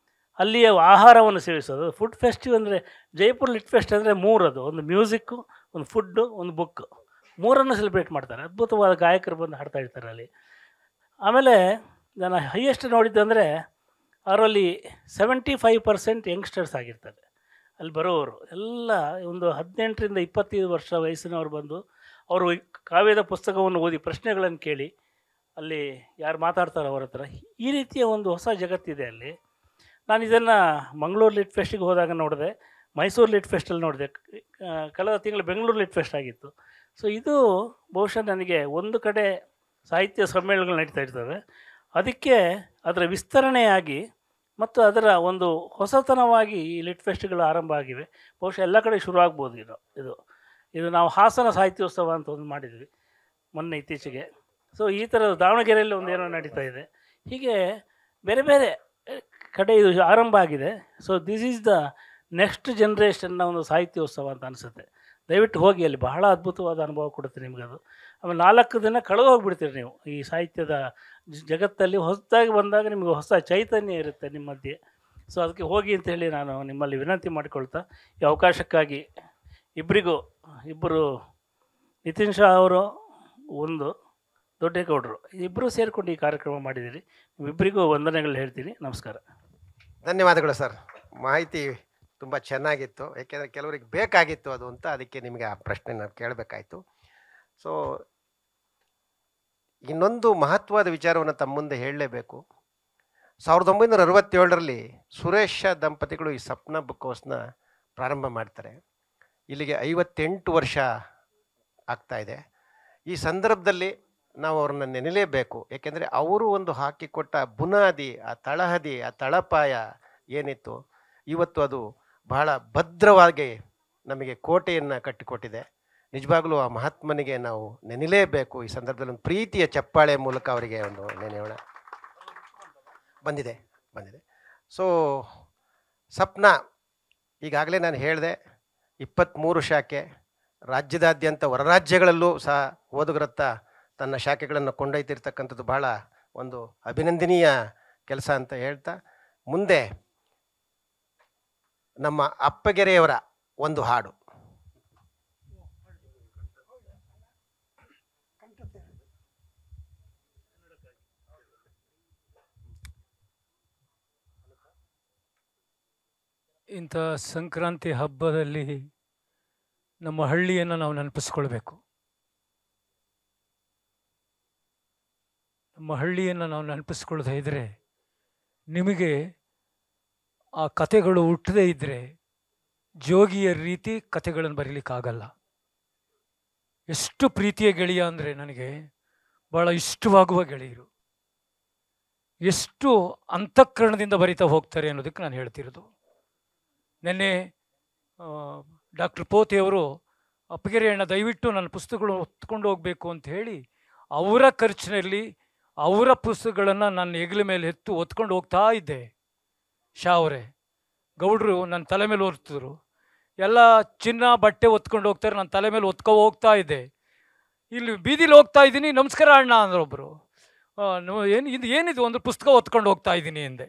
ಅಲ್ಲಿಯ ಆಹಾರವನ್ನು ಸೇವಿಸೋದು. ಫುಡ್ ಫೆಸ್ಟಿವ್ ಅಂದರೆ ಜೈಪುರ್ ಲಿಟ್ ಫೆಸ್ಟ್ ಅಂದರೆ 3 ಅದು. ಒಂದು ಮ್ಯೂಸಿಕ್ಕು, ಒಂದು ಫುಡ್ಡು, ಒಂದು ಬುಕ್. ಮೂರನ್ನು ಸೆಲೆಬ್ರೇಟ್ ಮಾಡ್ತಾರೆ. ಅದ್ಭುತವಾದ ಗಾಯಕರು ಬಂದು ಹಾಡ್ತಾ ಇರ್ತಾರೆ ಅಲ್ಲಿ. ಆಮೇಲೆ ನಾನು ಹೈಯೆಸ್ಟ್ ನೋಡಿದ್ದಂದರೆ ಅವರಲ್ಲಿ 75% ಯಂಗ್ಸ್ಟರ್ಸ್ ಆಗಿರ್ತಾರೆ ಅಲ್ಲಿ ಬರೋವರು. ಎಲ್ಲ ಒಂದು 18ರಿಂದ 25 ವರ್ಷ ವಯಸ್ಸಿನವ್ರು ಬಂದು ಅವರು ಕಾವ್ಯದ ಪುಸ್ತಕವನ್ನು ಓದಿ ಪ್ರಶ್ನೆಗಳನ್ನು ಕೇಳಿ ಅಲ್ಲಿ ಯಾರು ಮಾತಾಡ್ತಾರೋ ಅವ್ರ ಹತ್ರ, ಈ ರೀತಿಯ ಒಂದು ಹೊಸ ಜಗತ್ತಿದೆ ಅಲ್ಲಿ. ನಾನು ಇದನ್ನು ಮಂಗಳೂರು ಲಿಟ್ ಫೆಸ್ಟಿಗೆ ಹೋದಾಗ ನೋಡಿದೆ, ಮೈಸೂರು ಲಿಟ್ ಫೆಸ್ಟಲ್ಲಿ ನೋಡಿದೆ, ಕಳೆದ ತಿಂಗಳು ಬೆಂಗಳೂರು ಲಿಟ್ ಫೆಸ್ಟ್ ಆಗಿತ್ತು. ಸೊ ಇದು ಬಹುಶಃ ನನಗೆ ಒಂದು ಕಡೆ ಸಾಹಿತ್ಯ ಸಮ್ಮೇಳನಗಳು ನಡೀತಾ ಇರ್ತವೆ, ಅದಕ್ಕೆ ಅದರ ವಿಸ್ತರಣೆಯಾಗಿ ಮತ್ತು ಅದರ ಒಂದು ಹೊಸತನವಾಗಿ ಈ ಲಿಟ್ ಫೆಸ್ಟ್ಗಳು ಆರಂಭ ಆಗಿವೆ. ಬಹುಶಃ ಎಲ್ಲ ಕಡೆ ಶುರು ಆಗ್ಬೋದು ಇದು ನಾವು ಹಾಸನ ಸಾಹಿತ್ಯೋತ್ಸವ ಅಂತ ಒಂದು ಮಾಡಿದ್ವಿ ಮೊನ್ನೆ ಇತ್ತೀಚೆಗೆ. ಸೊ ಈ ಥರದ ದಾವಣಗೆರೆಯಲ್ಲಿ ಒಂದೇನೋ ನಡೀತಾ ಇದೆ. ಹೀಗೆ ಬೇರೆ ಬೇರೆ ಕಡೆ ಇದು ಆರಂಭ ಆಗಿದೆ. So this is the next ಜನ್ರೇಷನ್ನ ಒಂದು ಸಾಹಿತ್ಯೋತ್ಸವ ಅಂತ ಅನಿಸುತ್ತೆ. ದಯವಿಟ್ಟು ಹೋಗಿ, ಅಲ್ಲಿ ಬಹಳ ಅದ್ಭುತವಾದ ಅನುಭವ ಕೊಡುತ್ತೆ ನಿಮಗದು. ಆಮೇಲೆ 4 ದಿನ ಕಳೆದು ಹೋಗ್ಬಿಡ್ತೀರಿ ನೀವು ಈ ಸಾಹಿತ್ಯದ ಜಗತ್ತಲ್ಲಿ. ಹೊಸದಾಗಿ ಬಂದಾಗ ನಿಮಗೆ ಹೊಸ ಚೈತನ್ಯ ಇರುತ್ತೆ ನಿಮ್ಮ ಮಧ್ಯೆ. ಸೊ ಅದಕ್ಕೆ ಹೋಗಿ ಅಂತ ಹೇಳಿ ನಾನು ನಿಮ್ಮಲ್ಲಿ ವಿನಂತಿ ಮಾಡಿಕೊಳ್ತಾ, ಈ ಅವಕಾಶಕ್ಕಾಗಿ ಇಬ್ಬರು ನಿತಿನ್ ಶಾ ಅವರು, ಒಂದು ದೊಡ್ಡೇಗೌಡರು, ಇಬ್ಬರು ಸೇರಿಕೊಂಡು ಈ ಕಾರ್ಯಕ್ರಮ ಮಾಡಿದ್ದೀರಿ. ನಿಮ್ಮಿಬ್ಬರಿಗೂ ವಂದನೆಗಳು ಹೇಳ್ತೀನಿ. ನಮಸ್ಕಾರ. ಧನ್ಯವಾದಗಳು ಸರ್. ಮಾಹಿತಿ ತುಂಬ ಚೆನ್ನಾಗಿತ್ತು, ಏಕೆಂದರೆ ಕೆಲವರಿಗೆ ಬೇಕಾಗಿತ್ತು ಅದು ಅಂತ, ಅದಕ್ಕೆ ನಿಮಗೆ ಆ ಪ್ರಶ್ನೆ ನಾನು ಕೇಳಬೇಕಾಯಿತು. ಸೊ ಇನ್ನೊಂದು ಮಹತ್ವದ ವಿಚಾರವನ್ನು ತಮ್ಮ ಮುಂದೆ ಹೇಳಲೇಬೇಕು. 1967ರಲ್ಲಿ ಸುರೇಶ ದಂಪತಿಗಳು ಈ ಸಪ್ನ ಬುಕ್ ಹೌಸ್ನ ಪ್ರಾರಂಭ ಮಾಡ್ತಾರೆ. ಇಲ್ಲಿಗೆ 58 ವರ್ಷ ಆಗ್ತಾಯಿದೆ. ಈ ಸಂದರ್ಭದಲ್ಲಿ ನಾವು ಅವ್ರನ್ನ ನೆನಲೇಬೇಕು, ಏಕೆಂದರೆ ಅವರು ಒಂದು ಹಾಕಿಕೊಟ್ಟ ಬುನಾದಿ, ಆ ತಳಹದಿ, ಆ ತಳಪಾಯ ಏನಿತ್ತು, ಇವತ್ತು ಅದು ಬಹಳ ಭದ್ರವಾಗಿ ನಮಗೆ ಕೋಟೆಯನ್ನು ಕಟ್ಟಿಕೊಟ್ಟಿದೆ. ನಿಜವಾಗಲೂ ಆ ಮಹಾತ್ಮನಿಗೆ ನಾವು ನೆನಲೇಬೇಕು. ಈ ಸಂದರ್ಭದಲ್ಲಿ ಒಂದು ಪ್ರೀತಿಯ ಚಪ್ಪಾಳೆ ಮೂಲಕ ಅವರಿಗೆ ಒಂದು ನೆನೆಯೋಣ. ಬಂದಿದೆ. ಸೊ ಸಪ್ನ ಈಗಾಗಲೇ ನಾನು ಹೇಳಿದೆ, 23 ಶಾಖೆ, ರಾಜ್ಯದಾದ್ಯಂತ ಹೊರರಾಜ್ಯಗಳಲ್ಲೂ ಸಹ ಓದುಗರತ್ತ ತನ್ನ ಶಾಖೆಗಳನ್ನು ಕೊಂಡೊಯ್ತಿರ್ತಕ್ಕಂಥದ್ದು ಬಹಳ ಒಂದು ಅಭಿನಂದನೀಯ ಕೆಲಸ ಅಂತ ಹೇಳ್ತಾ, ಮುಂದೆ ನಮ್ಮ ಅಪ್ಪಗೆರೆಯವರ ಒಂದು ಹಾಡು. ಇಂಥ ಸಂಕ್ರಾಂತಿ ಹಬ್ಬದಲ್ಲಿ ನಮ್ಮ ಹಳ್ಳಿಯನ್ನು ನಾವು ನೆನಪಿಸ್ಕೊಳ್ಬೇಕು. ನಮ್ಮ ಹಳ್ಳಿಯನ್ನು ನಾವು ನೆನಪಿಸ್ಕೊಳ್ಳದೇ ಇದ್ದರೆ, ನಿಮಗೆ ಆ ಕಥೆಗಳು ಹುಟ್ಟದೇ ಇದ್ದರೆ ಜೋಗಿಯ ರೀತಿ ಕಥೆಗಳನ್ನು ಬರೀಲಿಕ್ಕಾಗಲ್ಲ. ಎಷ್ಟು ಪ್ರೀತಿಯ ಗೆಳೆಯ ಅಂದರೆ ನನಗೆ ಭಾಳ ಇಷ್ಟವಾಗುವ ಗೆಳೆಯರು, ಎಷ್ಟು ಅಂತಃಕರಣದಿಂದ ಬರಿತಾ ಹೋಗ್ತಾರೆ ಅನ್ನೋದಕ್ಕೆ ನಾನು ಹೇಳ್ತಿರೋದು. ನೆನ್ನೆ ಡಾಕ್ಟರ್ ಪೋತೆಯವರು ಅಪ್ಪಗೆರೆಯಣ್ಣ ದಯವಿಟ್ಟು ನನ್ನ ಪುಸ್ತಕಗಳು ಹೊತ್ಕೊಂಡು ಹೋಗಬೇಕು ಅಂತ ಹೇಳಿ ಅವರ ಖರ್ಚಿನಲ್ಲಿ ಅವರ ಪುಸ್ತಕಗಳನ್ನು ನನ್ನ ಹೆಗಲ ಮೇಲೆ ಎತ್ತು ಹೊತ್ಕೊಂಡು ಹೋಗ್ತಾ ಇದ್ದೆ. ಶಾ ಅವರೇ, ಗೌಡ್ರು ನನ್ನ ತಲೆ ಮೇಲೆ ಹೊರ್ತಿದ್ರು, ಎಲ್ಲ ಚಿನ್ನ ಬಟ್ಟೆ ಹೊತ್ಕೊಂಡು ಹೋಗ್ತಾರೆ, ನನ್ನ ತಲೆ ಮೇಲೆ ಹೊತ್ಕೊ ಹೋಗ್ತಾ ಇದ್ದೆ. ಇಲ್ಲಿ ಬೀದಿಲಿ ಹೋಗ್ತಾ ಇದ್ದೀನಿ, ನಮಸ್ಕಾರ ಅಣ್ಣ ಅಂದ್ರೊಬ್ಬರು. ಏನಿದು ಒಂದು ಪುಸ್ತಕ ಹೊತ್ಕೊಂಡು ಹೋಗ್ತಾ ಇದ್ದೀನಿ ಎಂದೆ.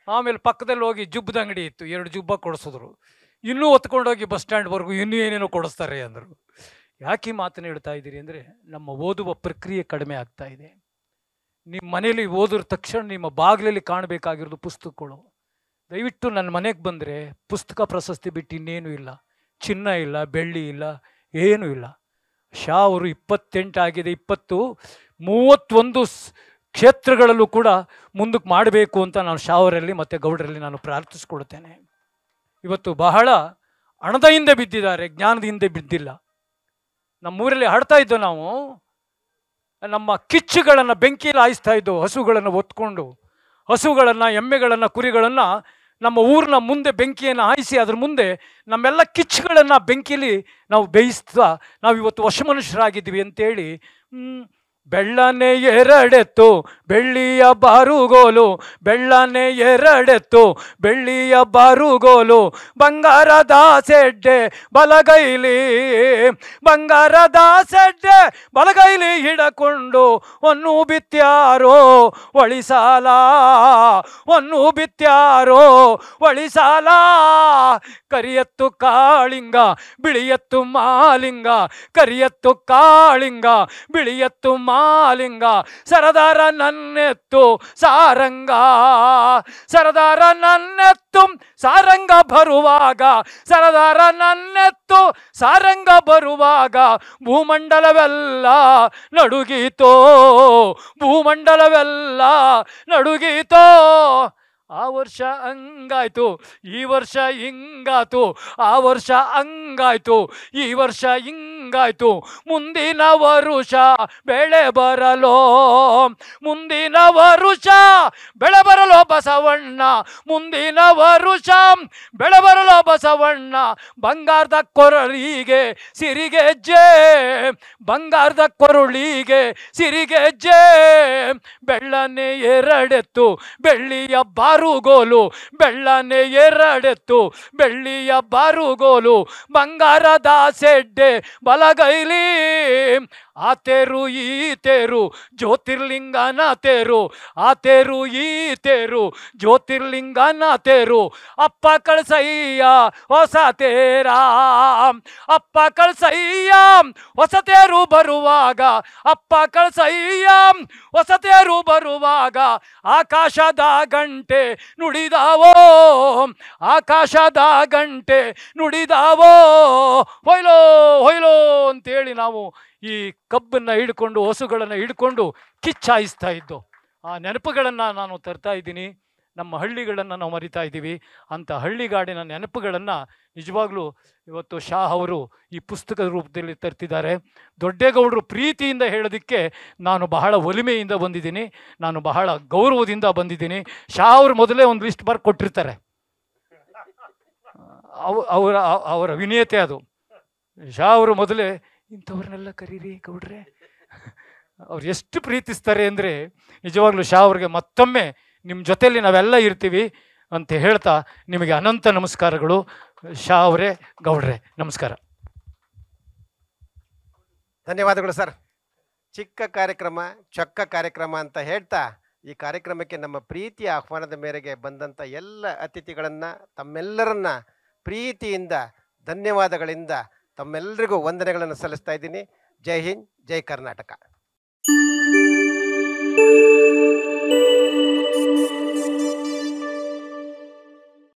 ಆಮೇಲೆ ಪಕ್ಕದಲ್ಲಿ ಹೋಗಿ ಜುಬ್ಬದ ಅಂಗಡಿ ಇತ್ತು, 2 ಜುಬ್ಬ ಕೊಡಿಸಿದ್ರು. ಇನ್ನೂ ಹೊತ್ಕೊಂಡೋಗಿ ಬಸ್ ಸ್ಟ್ಯಾಂಡ್ವರೆಗೂ ಇನ್ನೂ ಏನೇನೋ ಕೊಡಿಸ್ತಾರೆ ಅಂದರು. ಯಾಕೆ ಈ ಮಾತನ್ನು ಹೇಳ್ತಾ ಇದ್ದೀರಿ ಅಂದರೆ, ನಮ್ಮ ಓದುವ ಪ್ರಕ್ರಿಯೆ ಕಡಿಮೆ ಆಗ್ತಾ ಇದೆ. ನಿಮ್ಮ ಮನೇಲಿ ಓದಿದ ತಕ್ಷಣ ನಿಮ್ಮ ಬಾಗಿಲಲ್ಲಿ ಕಾಣಬೇಕಾಗಿರೋದು ಪುಸ್ತಕಗಳು. ದಯವಿಟ್ಟು ನನ್ನ ಮನೆಗೆ ಬಂದರೆ ಪುಸ್ತಕ ಪ್ರಶಸ್ತಿ ಬಿಟ್ಟು ಇನ್ನೇನು ಇಲ್ಲ, ಚಿನ್ನ ಇಲ್ಲ, ಬೆಳ್ಳಿ ಇಲ್ಲ, ಏನೂ ಇಲ್ಲ. ಶಾ ಅವರು 28 ಆಗಿದೆ, 20, 31 ಕ್ಷೇತ್ರಗಳಲ್ಲೂ ಕೂಡ ಮುಂದಕ್ಕೆ ಮಾಡಬೇಕು ಅಂತ ನಾನು ಶಾ ಅವರಲ್ಲಿ ಮತ್ತು ಗೌಡರಲ್ಲಿ ನಾನು ಪ್ರಾರ್ಥಿಸ್ಕೊಳ್ತೇನೆ. ಇವತ್ತು ಬಹಳ ಹಣದ ಹಿಂದೆ ಬಿದ್ದಿದ್ದಾರೆ, ಜ್ಞಾನದ ಹಿಂದೆ ಬಿದ್ದಿಲ್ಲ. ನಮ್ಮೂರಲ್ಲಿ ಹಾಡ್ತಾ ಇದ್ದೋ ನಾವು, ನಮ್ಮ ಕಿಚ್ಚುಗಳನ್ನು ಬೆಂಕಿಯಲ್ಲಿ ಹಾಯಿಸ್ತಾ ಇದ್ದೋ, ಹಸುಗಳನ್ನು ಹೊತ್ಕೊಂಡು, ಹಸುಗಳನ್ನು, ಎಮ್ಮೆಗಳನ್ನು, ಕುರಿಗಳನ್ನು ನಮ್ಮ ಊರಿನ ಮುಂದೆ ಬೆಂಕಿಯನ್ನು ಹಾಯಿಸಿ ಅದ್ರ ಮುಂದೆ ನಮ್ಮೆಲ್ಲ ಕಿಚ್ಚುಗಳನ್ನು ಬೆಂಕಿಯಲ್ಲಿ ನಾವು ಬೇಯಿಸ್ತಾ ನಾವು ಇವತ್ತು ವಶ ಮನುಷ್ಯರಾಗಿದ್ದೀವಿ ಅಂತೇಳಿ ಬೆಳ್ಳನೆ ಎರಡೆತ್ತು ಬೆಳ್ಳಿಯ ಬಾರುಗೋಲು, ಬೆಳ್ಳನೆ ಎರಡೆತ್ತು ಬೆಳ್ಳಿಯ ಬಾರುಗೋಲು, ಬಂಗಾರದ ಸೆಡ್ಡೆ ಬಲಗೈಲಿ, ಬಂಗಾರದ ಸೆಡ್ಡೆ ಬಲಗೈಲಿ ಹಿಡಕೊಂಡು ಒನ್ನು ಬಿತ್ಯಾರೋ ಒಳಿಸಾಲ, ಒನ್ನು ಬಿತ್ಯಾರೋ ಒಳಿಸಾಲ. ಕರಿಯತ್ತು ಕಾಳಿಂಗ ಬಿಳಿಯತ್ತು ಮಾಲಿಂಗ, ಕರಿಯತ್ತು ಕಾಳಿಂಗ ಬಿಳಿಯತ್ತು ಮಾಲಿಂಗ, ಸರದಾರ ನನ್ನೆತ್ತು ಸಾರಂಗ, ಸರದಾರ ನನ್ನೆತ್ತು ಸಾರಂಗ ಬರುವಾಗ, ಸರದಾರ ನನ್ನೆತ್ತು ಸಾರಂಗ ಬರುವಾಗ, ಭೂಮಂಡಲವೆಲ್ಲ ನಡುಗೀತೋ, ಭೂಮಂಡಲವೆಲ್ಲ ನಡುಗೀತೋ. ಆ ವರ್ಷ ಹಂಗಾಯ್ತು ಈ ವರ್ಷ ಹಿಂಗಾತು, ಆ ವರ್ಷ ಹಂಗಾಯ್ತು ಈ ವರ್ಷ ಹಿಂಗಾಯ್ತು, ಮುಂದಿನ ವರುಷ ಬೆಳೆ ಬರಲೋ, ಮುಂದಿನ ವರುಷ ಬೆಳೆ ಬರಲೋ ಬಸವಣ್ಣ, ಮುಂದಿನ ವರುಷ ಬೆಳೆ ಬರಲೋ ಬಸವಣ್ಣ. ಬಂಗಾರದ ಕೊರಳಿಗೆ ಸಿರಿಗೆಜ್ಜೆ, ಬಂಗಾರದ ಕೊರಳಿಗೆ ಸಿರಿಗೆಜ್ಜೆ, ಬೆಳ್ಳನೆ ಎರಡೆತ್ತು ಬೆಳ್ಳಿಯ ಬಾರುಗೋಲು, ಬೆಳ್ಳನೆ ಎರಡೆತ್ತು ಬೆಳ್ಳಿಯ ಬಾರುಗೋಲು, ಬಂಗಾರದ ಸೆಡ್ಡೆ ಬಲಗೈಲಿ. ಆ ತೇರು ಈ ತೇರು ಜ್ಯೋತಿರ್ಲಿಂಗನ ತೇರು, ಆ ತೇರು ಈ ತೇರು ಜ್ಯೋತಿರ್ಲಿಂಗನ ತೇರು. ಅಪ್ಪ ಕಳ್ಸಯ್ಯ ಹೊಸ ತೇರ, ಅಪ್ಪ ಕಳ್ಸಯ್ಯ ಹೊಸ ತೇರು ಬರುವಾಗ, ಅಪ್ಪ ಕಳ್ಸಯ್ಯ ಹೊಸ ತೇರು ಬರುವಾಗ. ಆಕಾಶದ ಗಂಟೆ ನುಡಿದಾವೋ, ಆಕಾಶದ ಗಂಟೆ ನುಡಿದಾವೋ, ಹೊಯ್ಲೋ ಹೊಯ್ಲೋ ಅಂತೇಳಿ ನಾವು ಈ ಕಬ್ಬನ್ನು ಹಿಡ್ಕೊಂಡು ಹಸುಗಳನ್ನು ಹಿಡ್ಕೊಂಡು ಕಿಚ್ಚಾಯಿಸ್ತಾ ಇದ್ದು ಆ ನೆನಪುಗಳನ್ನು ನಾನು ತರ್ತಾ ಇದ್ದೀನಿ. ನಮ್ಮ ಹಳ್ಳಿಗಳನ್ನು ನಾವು ಮರಿತಾ ಇದ್ದೀವಿ. ಅಂಥ ಹಳ್ಳಿಗಾಡಿನ ನೆನಪುಗಳನ್ನು ನಿಜವಾಗ್ಲೂ ಇವತ್ತು ಶಾ ಅವರು ಈ ಪುಸ್ತಕದ ರೂಪದಲ್ಲಿ ತರ್ತಿದ್ದಾರೆ. ದೊಡ್ಡೇಗೌಡರು ಪ್ರೀತಿಯಿಂದ ಹೇಳೋದಕ್ಕೆ ನಾನು ಬಹಳ ಒಲಿಮೆಯಿಂದ ಬಂದಿದ್ದೀನಿ, ನಾನು ಬಹಳ ಗೌರವದಿಂದ ಬಂದಿದ್ದೀನಿ. ಶಾ ಅವರು ಮೊದಲೇ ಒಂದು ಲಿಸ್ಟ್ ಬರ್ದು ಕೊಟ್ಟಿರ್ತಾರೆ, ಅವರ ಅವರ ವಿನಯತೆ ಅದು. ಶಾ ಅವರು ಮೊದಲೇ ಇಂಥವ್ರನ್ನೆಲ್ಲ ಕರೀರಿ ಗೌಡ್ರೆ, ಅವ್ರು ಎಷ್ಟು ಪ್ರೀತಿಸ್ತಾರೆ ಅಂದರೆ ನಿಜವಾಗ್ಲೂ ಶಾ ಅವ್ರಿಗೆ ಮತ್ತೊಮ್ಮೆ ನಿಮ್ಮ ಜೊತೆಯಲ್ಲಿ ನಾವೆಲ್ಲ ಇರ್ತೀವಿ ಅಂತ ಹೇಳ್ತಾ ನಿಮಗೆ ಅನಂತ ನಮಸ್ಕಾರಗಳು. ಶಾ ಅವರೇ, ಗೌಡ್ರೆ, ನಮಸ್ಕಾರ. ಧನ್ಯವಾದಗಳು ಸರ್. ಚಿಕ್ಕ ಕಾರ್ಯಕ್ರಮ ಚೊಕ್ಕ ಕಾರ್ಯಕ್ರಮ ಅಂತ ಹೇಳ್ತಾ ಈ ಕಾರ್ಯಕ್ರಮಕ್ಕೆ ನಮ್ಮ ಪ್ರೀತಿಯ ಆಹ್ವಾನದ ಮೇರೆಗೆ ಬಂದಂಥ ಎಲ್ಲ ಅತಿಥಿಗಳನ್ನು ತಮ್ಮೆಲ್ಲರನ್ನ ಪ್ರೀತಿಯಿಂದ ಧನ್ಯವಾದಗಳಿಂದ ತಮ್ಮೆಲ್ಲರಿಗೂ ವಂದನೆಗಳನ್ನು ಸಲ್ಲಿಸ್ತಾ ಇದ್ದೀನಿ. ಜೈ ಹಿಂದ್, ಜೈ ಕರ್ನಾಟಕ.